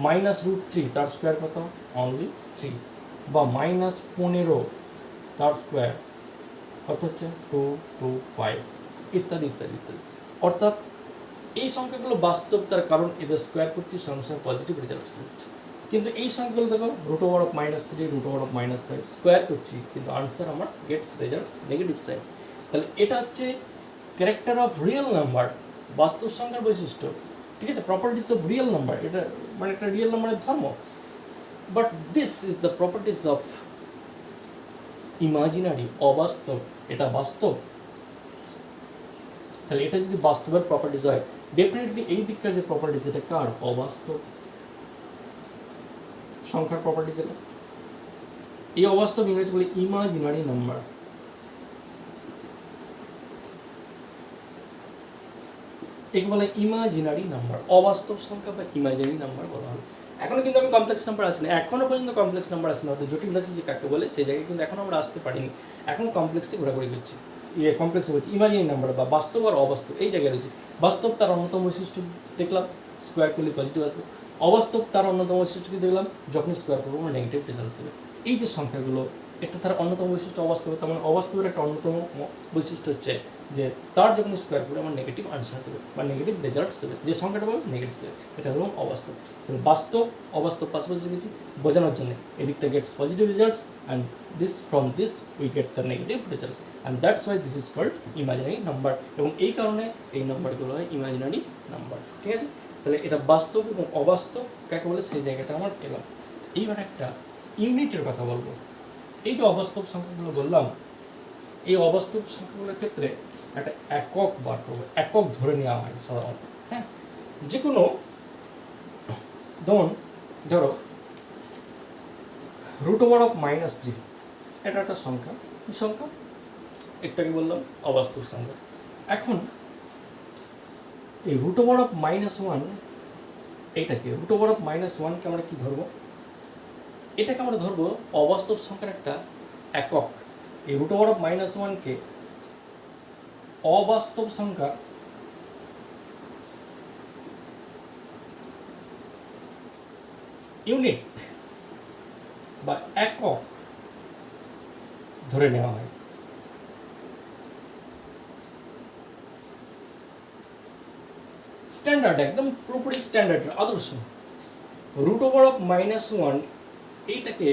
-√3 তার স্কোয়ার কত, অনলি 3, বা -15 তার স্কোয়ার কত হচ্ছে 2, 2, 5, ইত্যাদি ইত্যাদি ইত্যাদি। অর্থাৎ এই সংখ্যাগুলো বাস্তব, তার কারণ এদের স্কোয়ার করছি, সঙ্গে সঙ্গে পজিটিভ রেজাল্টস করছি। কিন্তু এই সংখ্যাগুলো দেখো √3, √5 স্কোয়ার করছি, কিন্তু আনসার আমার গেটস রেজাল্টস নেগেটিভ সাইড। তাহলে এটা হচ্ছে ক্যারেক্টার অফ রিয়েল নাম্বার, বাস্তব সংখ্যার বৈশিষ্ট্য, ঠিক আছে, প্রপার্টিস অফ রিয়েল নাম্বার, এটা মানে একটা রিয়েল নাম্বারের ধর্ম। But this is the properties of imaginary, অবাস্তব, এটা বাস্তব। তাহলে এটা যদি বাস্তবের প্রপার্টিস হয়, ডেফিনেটলি এই দিককার যে প্রপার্টিস, এটা কার, অবাস্তব সংখ্যার প্রপার্টিস। এটা এই অবাস্তব ইংরেজি বলে ইমাজিনারি নাম্বার। একে বলে ইমাজিনারি নাম্বার, অবাস্তব সংখ্যা বা ইমাজিনারি নাম্বার বলা হয়। এখনো কিন্তু আমি কমপ্লেক্স নাম্বার আসিনি, এখনো পর্যন্ত কমপ্লেক্স নাম্বার আসেনি, অর্থাৎ জটিল রাশি যে কাকে বলে সেই জায়গায় কিন্তু এখনো আমরা আসতে পারিনি। এখন কমপ্লেক্সে ঘোরাঘুরি করছি, কমপ্লেক্সে বলছি ইমাজিনারি নাম্বার বা বাস্তব আর অবাস্তব এই জায়গায় রয়েছে। বাস্তব তার অন্যতম বৈশিষ্ট্য দেখলাম, স্কোয়ার করলে পজিটিভ আসবে। অবাস্তব তার অন্যতম বৈশিষ্ট্য কি দেখলাম, যখন স্কোয়ার করবো আমরা নেগেটিভ রেজাল্ট আসবে। এই যে সংখ্যাগুলো, এটা তার অন্যতম বৈশিষ্ট্য অবাস্তব। তার মানে অবাস্তবের একটা অন্যতম বৈশিষ্ট্য হচ্ছে যে তার যখন স্কোয়ার করে আমার নেগেটিভ আনসার দেবে বা নেগেটিভ রেজাল্টস দেবে, যে সংখ্যাটা বলবে নেগেটিভ দেবে, এটা হলো অবাস্তব। তাহলে বাস্তব অবাস্তব পাশাপাশি রেখেছি বোঝানোর জন্য। এদিকটা gets positive results and this from this we get the negative results, and that's why this is called imaginary number. এবং এই কারণে এই নাম্বারগুলো হয় ইমাজিনারি নাম্বার, ঠিক আছে। তাহলে এটা বাস্তব এবং অবাস্তব কাকে বলে সেই জায়গাটা আমার এলাম। এইবার একটা ইউনিটের কথা বলবো। এই যে অবাস্তব সংখ্যাগুলো বললাম, এই অবাস্তব সংখ্যাগুলোর ক্ষেত্রে একটা একক বার করবো, একক ধরে নেওয়া হয় সাধারণত। হ্যাঁ, যে কোনো ধরো √3, এটা একটা সংখ্যা। কি সংখ্যা? একটাকে বললাম অবাস্তব সংখ্যা। এখন এই √1, এইটাকে √-1কে আমরা কি ধরবো? এটাকে আমরা ধরবো অবাস্তব সংখ্যার একটা একক। এই √-1কে অবাস্তব সংখ্যা ইউনিট বা একক ধরে নেওয়া হয়। স্ট্যান্ডার্ড, একদম পুরোপুরি স্ট্যান্ডার্ড আদর্শ। √-1 এইটাকে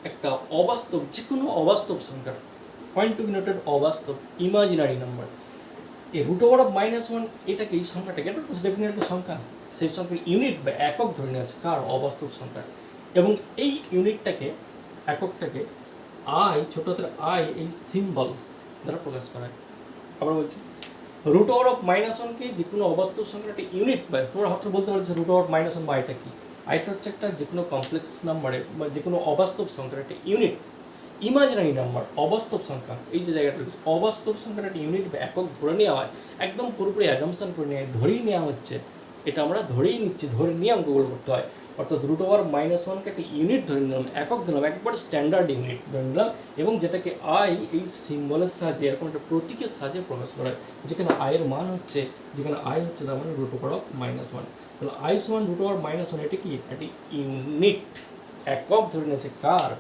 একটা অবাস্তব, যে কোনো অবাস্তব সংখ্যার পয়েন্ট টু বি নোটেড, অবাস্তব ইমাজিনারি নাম্বার। এই √-1 এটাকে, এই সংখ্যাটাকে, এটা তো ডেফিনেটলি সংখ্যা, সেই সংখ্যার ইউনিট বা একক ধরে নেওয়া হচ্ছে কার, অবাস্তব সংখ্যা। এবং এই ইউনিটটাকে, এককটাকে আই, ছোট হাতের আই, এই সিম্বল দ্বারা প্রকাশ করা হয়। আবার বলছি, √-1কে যে কোনো অবাস্তব সংখ্যার একটা ইউনিট, বা তোমরা হয়তো বলতে পারছো √-1 বা আইটা কি? আইটা হচ্ছে একটা যে কোনো কমপ্লেক্স নাম্বারে বা যে কোনো অবাস্তব সংখ্যার একটা ইউনিট, ইমাজিনারি নাম্বার, অবাস্তব সংখ্যা। এই যে জায়গাটা রয়েছে, অবাস্তব সংখ্যার একটা ইউনিট বা একক ধরে নেওয়া হয়, একদম পুরোপুরি অ্যাজাম্পশন করে নেওয়া, ধরেই নেওয়া হচ্ছে, এটা আমরা ধরেই নিচ্ছি, ধরে নিয়ে অঙ্কগুলো করতে হয়। অর্থাৎ √-1কে একটা ইউনিট ধরে নিলাম, একক ধরলাম, একবার স্ট্যান্ডার্ড ইউনিট ধরে নিলাম, এবং যেটাকে আই এই সিম্বলের সাহায্যে, এরকম একটা প্রতীকের সাহায্যে প্রকাশ করা হয়, যেখানে আয়ের মান হচ্ছে, যেখানে আই হচ্ছে তার মানে √-1। তাহলে আই সমান √-1, এটা কি? একটি ইউনিট, একক ধরে নিয়েছে কার,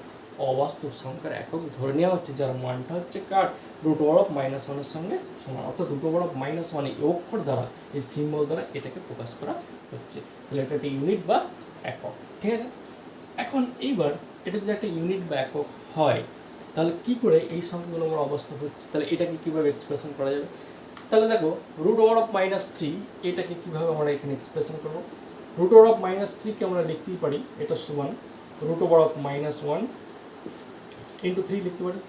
অবাস্তব সংখ্যার একক ধরে নেওয়া হচ্ছে, যার মানটা হচ্ছে কার রুট ওভার অফ -1 সঙ্গে সমান, অর্থাৎ রুট ওভার অফ -1 এই অক্ষর দ্বারা, এই সিম্বল দ্বারা এটাকে প্রকাশ করা হচ্ছে। তাহলে এটা একটা ইউনিট বা একক, ঠিক আছে। এখন এইবার এটা যদি একটা ইউনিট বা একক হয়, তাহলে কি করে এই সংখ্যাগুলো আমার অবাস্তব হচ্ছে, তাহলে এটাকে কীভাবে এক্সপ্রেশন করা যাবে? তাহলে দেখো রুট ওভার অফ -3 এটাকে কীভাবে আমরা এখানে এক্সপ্রেশন করবো? রুট ওভার অফ -3কে আমরা লিখতেই পারি, এটা সমান রুট ওভার অফ -1 ইন্টু 3 লিখতে পারি।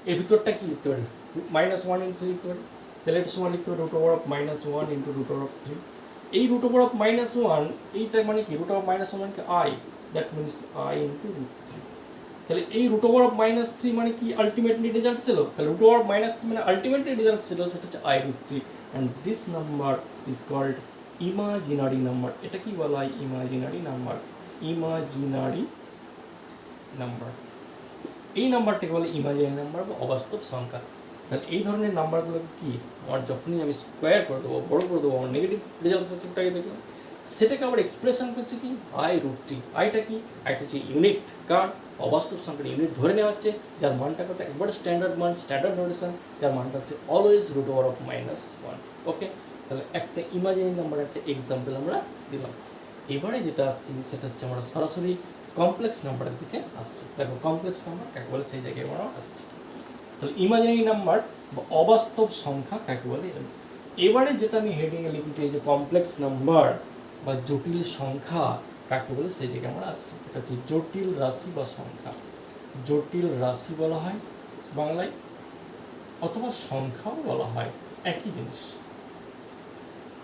এর ভিতরটা কি লিখতে পারি? -1 ইন্টু 3 লিখতে পারি। তাহলে এটা সমান লিখতে পারি root over of -1 into root over of 3। এই রুট ওভার অফ -1 এইটা মানে কি? রুট ওভার -1 মানে কি? I, that means I into root 3। তাহলে এই রুট ওভার অফ -3 মানে কি আলটিমেটলি রেজাল্ট ছিল? তাহলে রুট ওভার অফ -3 মানে আলটিমেটলি রেজাল্ট ছিল, সেটা হচ্ছে I root 3, and this number is called imaginary number. এটা কি বলা হয়? Imaginary number. ইমাজিনারি নাম্বার, এই নাম্বারটাকে বলে ইমাজিনারি নাম্বার বা অবাস্তব সংখ্যা। তাহলে এই ধরনের নাম্বারগুলো কি আমার যখনই আমি স্কোয়ার করে দেবো, বড় করে দেবো, আমার নেগেটিভ রেজাল্ট সেটাকে দেখলাম, সেটাকে আবার এক্সপ্রেশন করছে কি আই রুট 3। আইটা কি? আইটা হচ্ছে ইউনিট, কার অবাস্তব সংখ্যার ইউনিট ধরে নেওয়া হচ্ছে, যার মানটা কত একবারে স্ট্যান্ডার্ড মান, স্ট্যান্ডার্ড নোটেশন, যার মানটা হচ্ছে অলওয়েজ রুট ওভার অফ -1। ওকে, তাহলে একটা ইমাজিনারি নাম্বার একটা এক্সাম্পল আমরা দিলাম। এবারে যেটা আসছি সেটা হচ্ছে আমরা সরাসরি কমপ্লেক্স নাম্বারের দিকে আসছি। দেখো কমপ্লেক্স নাম্বার কাকে বলে সেই জায়গায় আমরা আসছি। তাহলে ইমাজিনারি নাম্বার বা অবাস্তব সংখ্যা কাকে বলে? এবারে যেটা আমি হেডিংয়ে লিখেছি, এই যে কমপ্লেক্স নাম্বার বা জটিল সংখ্যা কাকে বলে সেই জায়গায় আমরা আসছি। এটা হচ্ছে জটিল রাশি বা সংখ্যা। জটিল রাশি বলা হয় বাংলায়, অথবা সংখ্যাও বলা হয়, একই জিনিস।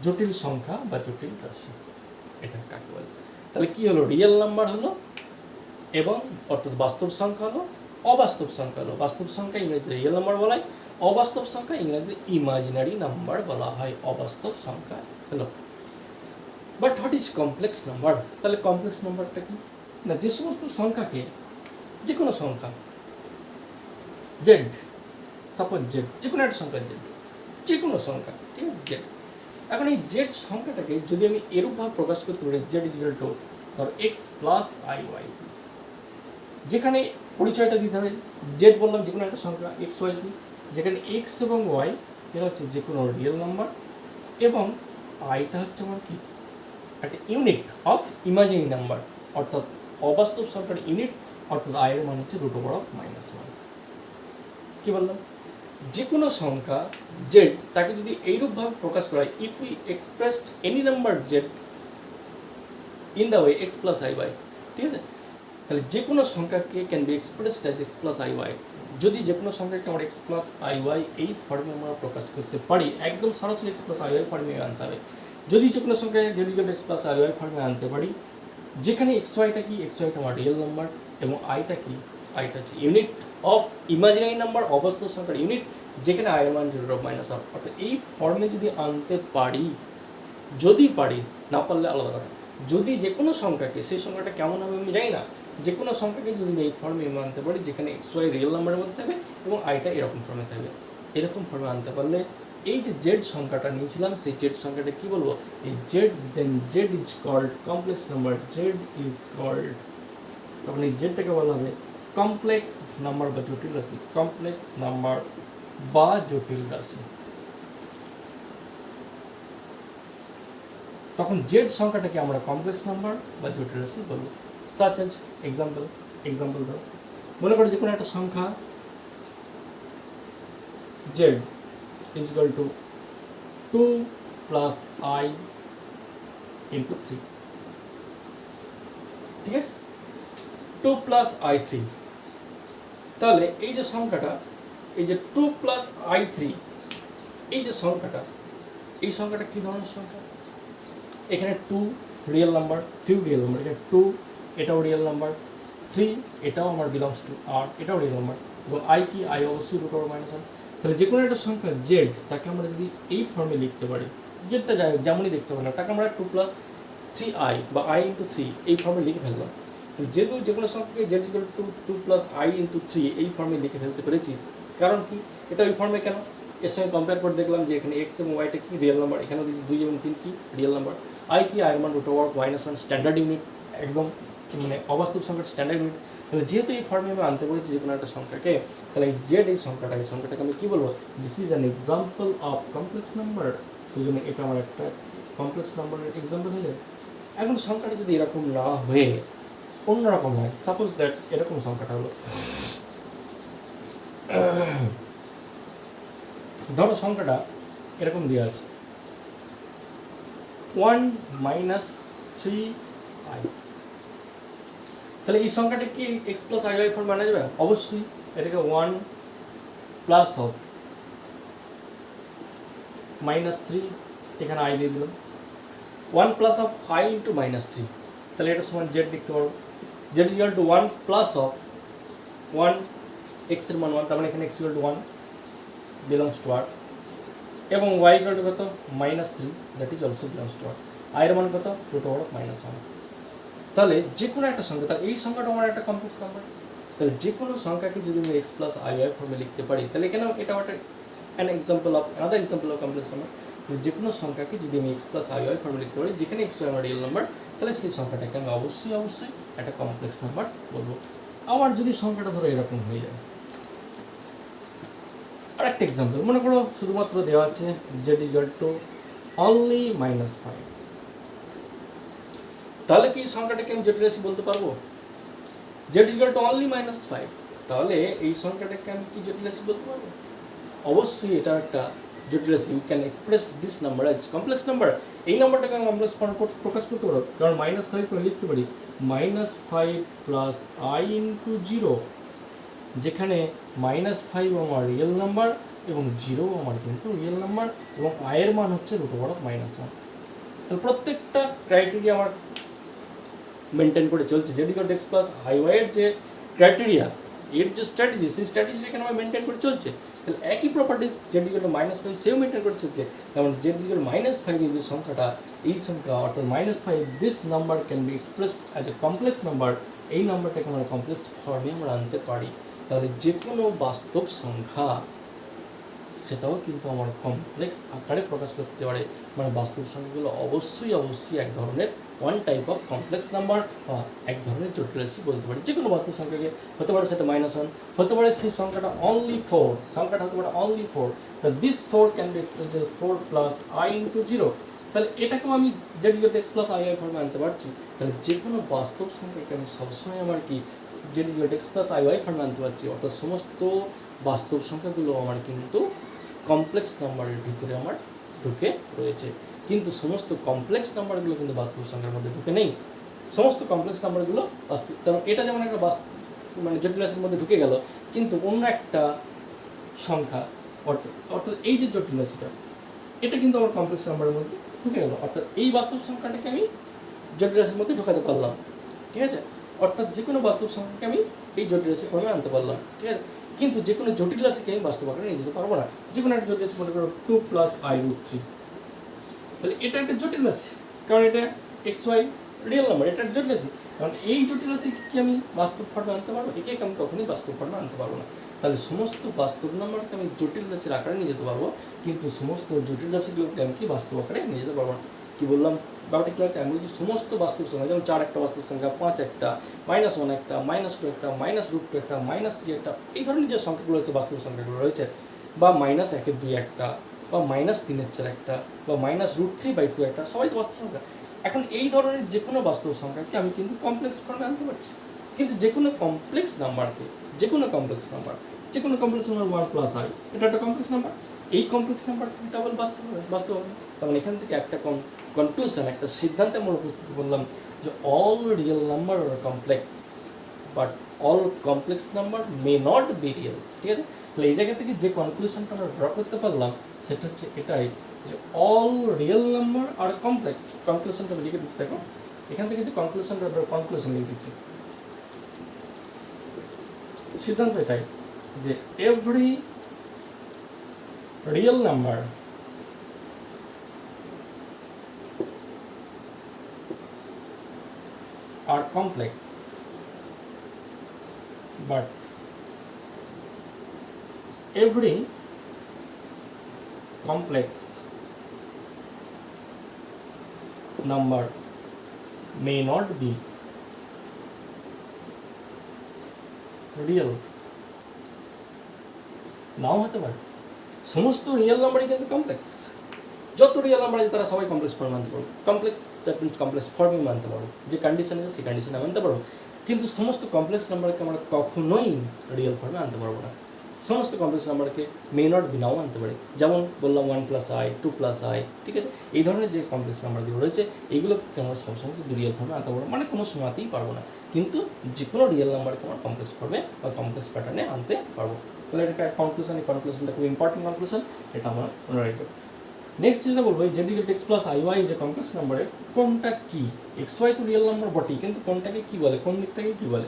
জটিল সংখ্যা বা জটিল রাশি, এটা কাকে বলে? তাহলে কি হলো? রিয়েল নাম্বার হলো, এবং অর্থাৎ বাস্তব সংখ্যা হলো, অবাস্তব সংখ্যা হলো। বাস্তব সংখ্যা ইংরেজিতে রিয়েল নাম্বার বলা হয়, অবাস্তব সংখ্যা ইংরেজিতে ইমাজিনারি নাম্বার বলা হয়। অবাস্তব সংখ্যা হলো। But what is complex number? তাহলে কমপ্লেক্স নাম্বারটা কি? না, যে সমস্ত সংখ্যাকে, যে কোনো সংখ্যা জেড, সাপোজ জেড, যে কোনো একটা সংখ্যা জেড, যে কোনো সংখ্যা, ঠিক আছে, জেড। এখন এই জেড সংখ্যাটাকে যদি আমি এরূপভাবে প্রকাশ করতে পারি, জেড ইজ ইকুয়াল টু ধর এক্স প্লাস আই ওয়াই, যেখানে পরিচয়টা দিতে হবে, জেড বললাম যে কোনো একটা সংখ্যা এক্স ওয়াই, যেখানে এক্স এবং ওয়াই এটা হচ্ছে যে কোনো রিয়েল নাম্বার, এবং আইটা হচ্ছে আমার কি একটা ইউনিট অফ ইমাজিনারি নাম্বার, অর্থাৎ অবাস্তব সংখ্যার ইউনিট, অর্থাৎ আয়ের মান হচ্ছে রুট ওভার অফ -1। কী বললাম? যে কোনো সংখ্যা জেড তাকে যদি এইরূপভাবে প্রকাশ করা হয়, if we expressed any number z in the way x plus I y, ঠিক আছে। তাহলে যে কোনো সংখ্যাকে can be expressed as x plus I y. যদি যে কোনো সংখ্যাকে আমরা এক্স প্লাস আই ওয়াই এই ফর্মে আমরা প্রকাশ করতে পারি, একদম সরাসরি এক্স প্লাস আই ওয়াই ফর্মে আনতে হবে। যদি যে কোনো সংখ্যাকে z x plus I y ফর্মে আনতে পারি, যেখানে এক্স ওয়াইটা কি, এক্স ওয়াইটা আমার রিয়েল নাম্বার, এবং আইটা কি, আইটা হচ্ছে ইউনিট অফ ইমাজিনারি নাম্বার, অবাস্তব সংখ্যার ইউনিট, যেখানে আই মান রুট অফ -1। অর্থাৎ এই ফর্মে যদি আনতে পারি, যদি পারি, না পারলে আলাদা কথা। যদি যে কোনো সংখ্যাকে, সেই সংখ্যাটা কেমন হবে আমি জানি না, যে কোনো সংখ্যাকে যদি এই ফর্মে আনতে পারি, যেখানে এক্স ওয়াই রিয়েল নাম্বারের মধ্যে থাকবে এবং আইটা এরকম ফর্মে থাকবে, এরকম ফর্মে আনতে পারলে এই যে জেড সংখ্যাটা নিয়েছিলাম, সেই জেড সংখ্যাটা কী বলবো? এই z, then z is called complex number, z is called, তখন এই জেডটাকে বলা হবে কমপ্লেক্স নাম্বার বা জটিল রাশি, কমপ্লেক্স নাম্বার বা জটিল রাশি। তখন জেড সংখ্যাটাকে আমরা কমপ্লেক্স নাম্বার বা জটিল রাশি বলবো। সাচ এজ এক্সাম্পল ধরো, মনে করো যে কোনো একটা সংখ্যা Z is equal to 2 plus I into 3, ঠিক আছে, 2 প্লাস আই 3। তাহলে এই যে সংখ্যাটা, এই যে 2 প্লাস আই 3, এই যে সংখ্যাটা, এই সংখ্যাটা কী ধরনের সংখ্যা? এখানে 2 রিয়েল নাম্বার, 3 রিয়েল নাম্বার, এখানে 2 এটাও রিয়েল নাম্বার, 3 এটাও আমার বিলংস টু আর, এটাও রিয়েল নাম্বার, এবং আই কি, আই অবশ্যই রুট ওভার -1। তাহলে যে কোনো একটা সংখ্যা জেড, তাকে আমরা যদি এই ফর্মে লিখতে পারি, জেডটা যাই হোক যেমনই দেখতে পারি না, তাকে আমরা 2 প্লাস 3i বা i ইন্টু 3 এই ফর্মে লিখে ফেললাম। যেহেতু যে কোনো সংখ্যাকে Z equal two 2 plus I into 3 এই ফর্মে লিখে ফেলতে পেরেছি, কারণ কি এটা ওই ফর্মে কেন? এর সঙ্গে কম্পেয়ার করে দেখলাম যে এখানে এক্স এবং ওয়াইটা কি রিয়েল নাম্বার, এখানেও দিয়েছি 2 এবং 3 কি রিয়েল নাম্বার, আই কি, আয়ের মান রুট ওভার -1 স্ট্যান্ডার্ড ইউনিট, একদম মানে অবাস্তব সংখ্যার স্ট্যান্ডার্ড ইউনিট, তাহলে যেহেতু এই ফর্মে আমি আনতে বলেছি যে কোনো একটা সংখ্যাকে, তাহলে এই জেড এই সংখ্যাটাকে আমি কী বলবো, this is an example of complex number, সেই জন্য এটা আমার একটা কমপ্লেক্স নাম্বারের এক্সাম্পল হয়ে যায়। এখন সংখ্যাটা যদি এরকম না হয়ে অন্যরকম হয়, সাপোজ দ্যাট এরকম সংখ্যাটা হলো, ধরো সংখ্যাটা এরকম দেওয়া আছে 1 - 3i, তাহলে এই সংখ্যাটা কি x প্লাস আই ওয়াই ফর্মে আনা যাবে? অবশ্যই। এটাকে 1 প্লাস অফ -3, এখানে i দিয়ে দিলাম, 1 প্লাস অফ i ইন্টু -3, তাহলে এটা সমান জেড লিখতে পারবো। Z is equal to 1 plus of 1, x এর মান 1, তার মানে এখানে x equal to 1 belongs to r, এবং y ইকুয়াল টু কত, -3, that is also belongs to r, i এর মান কত, √-1। তাহলে যে কোনো একটা সংখ্যা, তাহলে এই সংখ্যাটা আমার একটা কমপ্লেক্স নাম্বার, তাহলে যে কোনো সংখ্যাকে যদি আমি এক্স প্লাস আই ওয়াই ফর্মে লিখতে পারি, তাহলে এখানে এটা একটা another example of complex number. যে কোনো সংখ্যাকে যদি আমি এক্স প্লাস আই ওয়াই ফর্মে লিখতে পারি, যেখানে এক্স ওয়াই আমার রিয়েল নাম্বার, তাহলে সেই সংখ্যাটাকে আমি অবশ্যই একটা কমপ্লেক্স নাম্বার বলবো। আবার যদি সংখ্যাটা ধরো এরকম হয়ে যায়, আর একটা এক্সাম্পল মনে করো শুধুমাত্র দেওয়া আছে জেড ইকুয়াল টু অনলি -5, তাহলে কি সংখ্যাটাকে আমি জটিল রাশি বলতে পারবো? জেড ইকুয়াল টু অনলি -5, তাহলে এই সংখ্যাটাকে আমি কি জটিল রাশি বলতে পারবো? অবশ্যই এটা একটা জটিল রাশি। You can express this number as complex number. এই নাম্বারটাকে আমি কমপ্লেক্স ফর্ম প্রকাশ করতে পারবো, কারণ -5 করে লিখতে পারি -5 প্লাস i ইন্টু 0, যেখানে -5 আমার রিয়েল নাম্বার এবং 0 আমার কিন্তু রিয়েল নাম্বার, এবং i এর মান হচ্ছে √-1। তাহলে প্রত্যেকটা ক্রাইটেরিয়া আমার মেনটেন করে চলছে। Z equal to x plus I y এর যে ক্রাইটেরিয়া, এর যে স্ট্র্যাটেজি, সেই স্ট্র্যাটেজিটা এখানে আমার মেনটেন করে চলছে। তাহলে একই প্রপার্টিস জেড ইকুয়াল টু -5 সেও মেনটেন করে চলছে। যেমন জেড ইকুয়াল -5 এই যে সংখ্যাটা, এই সংখ্যা অর্থাৎ -5, this number can be expressed as a complex number. এই নাম্বারটাকে আমরা কমপ্লেক্স ফর্মে আমরা আনতে পারি। তাহলে যে কোনো বাস্তব সংখ্যা সেটাও কিন্তু আমার কমপ্লেক্স আকারে প্রকাশ করতে পারে। মানে বাস্তব সংখ্যাগুলো অবশ্যই এক ধরনের one type of complex number বা এক ধরনের জটিল রাশি বলতে পারি। যে কোনো বাস্তব সংখ্যাকে হতে পারে সেটা -1, হতে পারে সেই সংখ্যাটা অনলি 4, সংখ্যাটা হতে পারে only 4, this 4 can be expressed 4 plus i into 0। তাহলে এটাকেও আমি Z equal to x plus I ফর্মে আনতে পারছি। তাহলে যে কোনো বাস্তব সংখ্যাকে আমি সবসময় আমার কি Z equal to x plus I ফর্মে আনতে পারছি। অর্থাৎ সমস্ত বাস্তব সংখ্যাগুলো আমার কিন্তু কমপ্লেক্স নাম্বারের ভিতরে আমার ঢুকে রয়েছে, কিন্তু সমস্ত কমপ্লেক্স নাম্বারগুলো কিন্তু বাস্তব সংখ্যার মধ্যে ঢুকে নেই। সমস্ত কমপ্লেক্স নাম্বারগুলো বাস্তব, কারণ এটা যেমন একটা মানে জটিল রাশির মধ্যে ঢুকে গেল, কিন্তু অন্য একটা সংখ্যা অর্থাৎ এই যে জটিল রাশিটা, এটা কিন্তু আমার কমপ্লেক্স নাম্বারের মধ্যে ঢুকে গেল। অর্থাৎ এই বাস্তব সংখ্যাটাকে আমি জটিল রাশির মধ্যে ঢোকাতে পারলাম, ঠিক আছে। অর্থাৎ যে কোনো বাস্তব সংখ্যাকে আমি এই জটিল রাশি ফর্মে আনতে পারলাম, ঠিক আছে। কিন্তু যে কোনো জটিল রাশিকে আমি বাস্তব আকারে নিয়ে যেতে পারবো না। যে কোনো একটা জটিল রাশি মনে করো 2 প্লাস i√3, তাহলে এটা একটা জটিল রাশি, কারণ এটা এক্স ওয়াই রিয়েল নাম্বার, এটা একটা জটিল রাশি। কারণ এই জটিল রাশি কি আমি বাস্তব ফর্মে আনতে পারবো? একে আমি কখনোই বাস্তব ফর্মে আনতে পারবো না। তাহলে সমস্ত বাস্তব নাম্বারকে আমি জটিল রাশির আকারে নিয়ে যেতে পারবো, কিন্তু সমস্ত জটিল রাশিগুলোকে আমি কি বাস্তব আকারে নিয়ে যেতে পারবো না। কি বললাম ব্যাপারটা কি হচ্ছে? আমি বলছি সমস্ত বাস্তব সংখ্যা, যেমন 4 একটা বাস্তব সংখ্যা, 5 একটা, -1 একটা, -2 একটা, -√2 একটা, -3 একটা, এই ধরনের যে সংখ্যাগুলো হচ্ছে বাস্তব সংখ্যাগুলো রয়েছে, বা -1/2 একটা, বা -3/4 একটা, বা -√3/2 একটা, সবাই তো বাস্তব সংখ্যা। এখন এই ধরনের যে কোনো বাস্তব সংখ্যাকে আমি কিন্তু কমপ্লেক্স ফর্মে আনতে পারছি। কিন্তু যে কোনো কমপ্লেক্স নাম্বার 1 প্লাস i, এটা একটা কমপ্লেক্স নাম্বার। এই কমপ্লেক্স নাম্বার কিন্তু আবার বাস্তব হবে। তখন এখান থেকে একটা কনক্লুশন, একটা সিদ্ধান্তে আমরা উপস্থিত বললাম যে অল রিয়েল নাম্বার আর complex, but all complex number may not be real, ঠিক আছে। তাহলে এই জায়গা থেকে যে কনক্লুশনটা আমরা ড্র করতে পারলাম সেটা হচ্ছে এটাই, যে অল রিয়েল নাম্বার আর কমপ্লেক্স। কনক্লুশনটা আমি লিখে দিচ্ছি, দেখো এখান থেকে যে কনক্লুশন লিখে দিচ্ছি, সিদ্ধান্ত এটাই যে every real number are complex, but every complex number may not be real, নাও হতে পারে। সমস্ত রিয়েল নাম্বারই কিন্তু কমপ্লেক্স। যত রিয়েল নাম্বার আছে তারা সবাই কমপ্লেক্স ফর্মে মানতে পারবো। কমপ্লেক্স দ্যাট মিনস কমপ্লেক্স ফর্মে মানতে পারবো, যে কন্ডিশন আছে সেই কন্ডিশনে মানতে পারবো। কিন্তু সমস্ত কমপ্লেক্স নাম্বারকে আমরা কখনোই রিয়েল ফর্মে আনতে পারবো না। সমস্ত কমপ্লেক্স নাম্বারকে মে নট বি নাও আনতে পারি। যেমন বললাম 1+i, 2+i, ঠিক আছে? এই ধরনের যে কমপ্লেক্স নাম্বারগুলো রয়েছে এইগুলোকে আমরা সবসময় কিন্তু রিয়েল ফর্মে আনতে পারবো, মানে কোনো সময়তেই পারবো না। কিন্তু যে কোনো রিয়েল নাম্বারকে আমরা কমপ্লেক্স ফর্মে বা কমপ্লেক্স প্যাটার্নে আনতে পারবো। তাহলে এটা কনক্লুশন, এই কনক্লুশনটা খুব ইম্পর্টেন্ট কনক্লুশন, এটা আমরা মনে রাখবো। নেক্সট যেটা বলবো, এই z equal to x plus I y যে কমপ্লেক্স নাম্বারের কোনটা কি? এক্স ওয়াই তো রিয়েল নাম্বার বটেই, কিন্তু কোনটাকে কি বলে, কোন দিকটাকে কি বলে?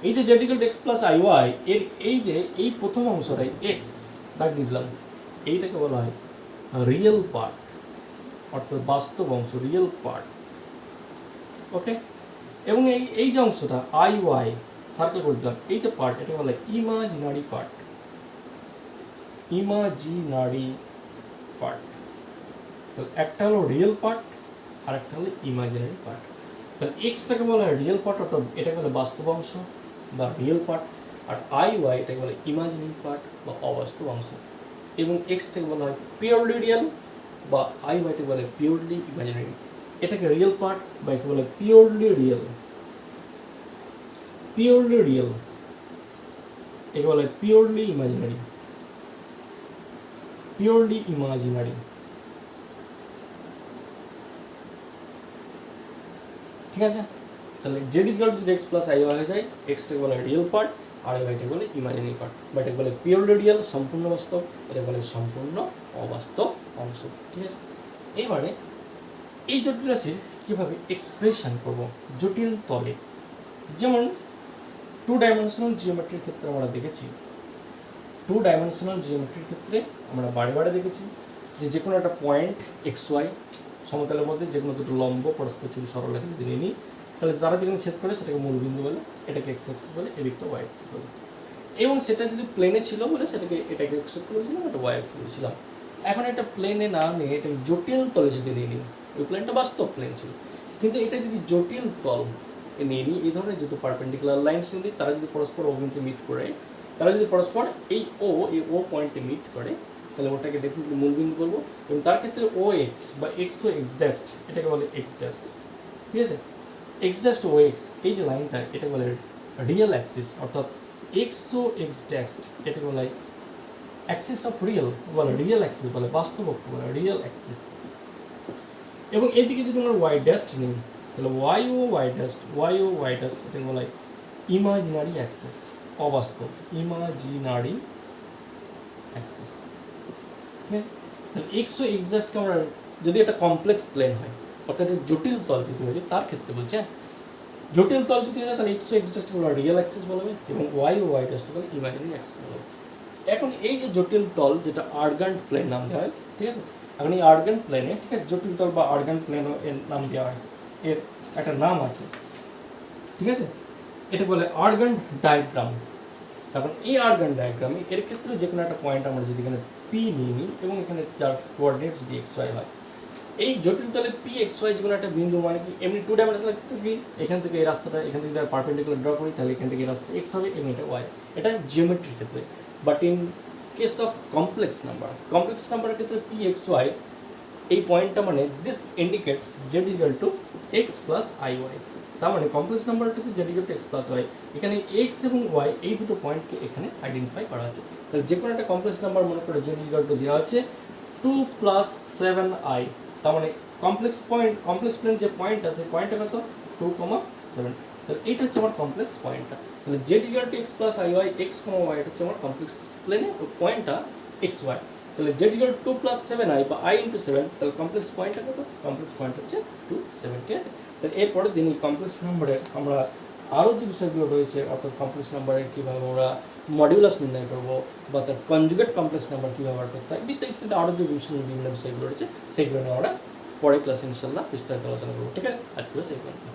এই যে z equal to x plus I y এর এই যে এই প্রথম অংশটাই এক্স দাগ দিলাম, এইটাকে বলা হয় রিয়েল পার্ট, অর্থাৎ বাস্তব অংশ, রিয়েল পার্ট। ওকে, এবং এই যে অংশটা আই ওয়াই সার্কেল করে দিলাম, এই যে পার্ট, এটাকে বলা হয় ইমাজিনারি পার্ট, ইমাজিনারি পার্ট। একটা হলো রিয়েল পার্ট আর একটা হলো ইমাজিনারি পার্ট। তাহলে এক্সটাকে বলা হয় রিয়েল পার্ট, অর্থাৎ এটাকে বলে বাস্তব অংশ বা রিয়েল পার্ট, আর আই ওয়াই এটাকে বলে ইমাজিনারি পার্ট বা অবাস্তব অংশ। এবং এক্সটাকে বলা হয় পিওরলি রিয়েল বা আই ওয়াইটাকে বলে পিওরলি ইমাজিনারি। এটাকে রিয়েল পার্ট বা একে বলে পিওরলি রিয়েল, পিওরলি রিয়েল, একে বলে পিওরলি ইমাজিনারি, পিওরলি ইমাজিনারি। ঠিক আছে? তাহলে z equal to x plus I y হয়ে যায়, এক্সটাকে বলে রিয়েল পার্ট আর ওয়াইটাকে বলে ইমাজিনারি পার্ট, বা এটাকে বলে পিওরলি রিয়েল সম্পূর্ণ বাস্তব, এটা বলে সম্পূর্ণ অবাস্তব অংশ। ঠিক আছে? এবারে এই জটিল রাশির কীভাবে এক্সপ্রেশন করব জটিল তলে, যেমন 2 ডাইমেনশনাল জিওমেট্রির ক্ষেত্রে আমরা দেখেছি, 2 ডাইমেনশনাল জিওমেট্রির ক্ষেত্রে আমরা বারে বারে দেখেছি যে কোনো একটা পয়েন্ট এক্স ওয়াই সমতলের মধ্যে যে কোনো দুটো লম্ব পরস্পর যদি সরলরেখা যদি নিই, তাহলে তারা যেখানে ছেদ করে সেটাকে মূলবিন্দু বলে, এটাকে এক্স অ্যাক্সিস বলে, এদিকটা ওয়াই অ্যাক্সিস বলে। এবং সেটা যদি প্লেনে ছিল বলে এটাকে এক্স অক্ষ বলেছিলাম, এটা ওয়াই অক্ষ বলেছিলাম। এখন এটা প্লেনে না নিয়ে এটা জটিল তলে যদি নিয়ে নিই, ওই প্লেনটা বাস্তব প্লেন ছিল, কিন্তু এটা যদি জটিল তল নিয়ে নিই, এই ধরনের যেহেতু পারপেন্ডিকুলার লাইনস নিই, তারা যদি পরস্পর অভিমুখে মিট করে, তারা যদি পরস্পর এই ও পয়েন্টে মিট করে, তাহলে ওটাকে ডেফিনেটলি মূলবিন্দু করবো। এবং তার ক্ষেত্রে ও এক্স বা এক্স ও এক্স ড্যাস্ট, এটাকে বলে এক্স ড্যাস্ট। ঠিক আছে? এক্স ড্যাস্ট ও এক্স এই যে লাইনটা, এটা বলে রিয়েল অ্যাক্সিস, অর্থাৎ এক্স ও এক্স ড্যাস্ট এটাকে বলে অ্যাক্সিস অফ রিয়েল, বলে রিয়েল অ্যাক্সিস বলে, বাস্তব অক্ষ বলে রিয়েল অ্যাক্সিস। এবং এদিকে যদি আমরা ওয়াই ড্যাস্ট নিই, তাহলে ওয়াই ও ওয়াই ড্যাস্ট এটাকে বলা হয় ইমাজিনারি অ্যাক্সিস, অবাস্তব, ইমাজিনারি অ্যাক্সিস। ঠিক আছে? তাহলে এক্স ও এক্স ড্যাস্টকে আমরা যদি একটা কমপ্লেক্স প্লেন হয়, অর্থাৎ জটিল তল যদি হয়, তার ক্ষেত্রে বলছে জটিল তল যদি হয়, তাহলে এক্স ও এক্স ড্যাস্টকে বলা রিয়েল অ্যাক্সিস বলবে এবং ওয়াই ও ওয়াই ড্যাস্টকে বলে ইমাজিনারি অ্যাক্সিস বলবে। এখন এই যে জটিল তল, যেটা আর্গান্ট প্লেন নাম দেওয়া হয়, ঠিক আছে? এখন এই আর্গান্ট প্লেনে, ঠিক আছে, জটিল তল বা আর্গান্ট প্লেন এর নাম দেওয়া হয়, এর একটা নাম আছে, ঠিক আছে? এটা বলে আর্গান্ট ডায়াগ্রাম। এখন এই আর্গান্ট ডায়াগ্রামে এর ক্ষেত্রে যে কোনো একটা পয়েন্ট আমরা যদি এখানে পি নিয়ে নিই এবং এখানে যার কোঅর্ডিনেট যদি এক্স ওয়াই হয়, এই জটিল তলে পি এক্স ওয়াই যে কোনো একটা বিন্দু, মানে কি এমনি 2 ডাইমেনশনাল ক্ষেত্রে কি এখান থেকে এই রাস্তাটা, এখান থেকে পারপেন্ডিকুলার ড্র করি, তাহলে এখান থেকে এই রাস্তা এক্স হবে এবং এটা ওয়াই, এটা জিওমেট্রির ক্ষেত্রে। But in case of complex নাম্বারের ক্ষেত্রে পি এক্স ওয়াই এই পয়েন্টটা, মানে this indicates z equal to x plus I y. তার মানে কমপ্লেক্স নাম্বারটা হচ্ছে z equal to x plus y, এখানে এক্স এবং ওয়াই এই দুটো পয়েন্টকে এখানে আইডেন্টিফাই করা হচ্ছে। তাহলে যে কোনো একটা কমপ্লেক্স নাম্বার মনে করে জেড ইকুয়াল টু দেওয়া হচ্ছে 2 + 7i, তার মানে কমপ্লেক্স প্লেন যে পয়েন্ট আছে, পয়েন্টটা কত 2,7। তাহলে এইটা হচ্ছে আমার কমপ্লেক্স পয়েন্টটা। তাহলে z equal to x plus I y, x, y, এটা হচ্ছে আমার কমপ্লেক্স প্লেনে পয়েন্টটা এক্স ওয়াই। তাহলে জেড ইকুয়াল 2 + 7i বা i × 7, তাহলে কমপ্লেক্স পয়েন্টটা কত? কমপ্লেক্স পয়েন্ট হচ্ছে 2, 7। ঠিক আছে? তাহলে এরপরে দিন এই কমপ্লেক্স নাম্বারের আমরা আরও যে বিষয়গুলো রয়েছে, অর্থাৎ কমপ্লেক্স নাম্বারের কীভাবে আমরা মডিউলাস নির্ণয় করবো বা তার কনজুগেট কমপ্লেক্স নাম্বার কী ব্যবহার করতে হয়, ইত্যাদি আরও যে বিভিন্ন বিষয়গুলো রয়েছে, সেগুলো নিয়ে আমরা পরের ক্লাসে ইনশাল্লাহ বিস্তারিত আলোচনা করবো। ঠিক আছে? আজকে সেই পর্যন্ত।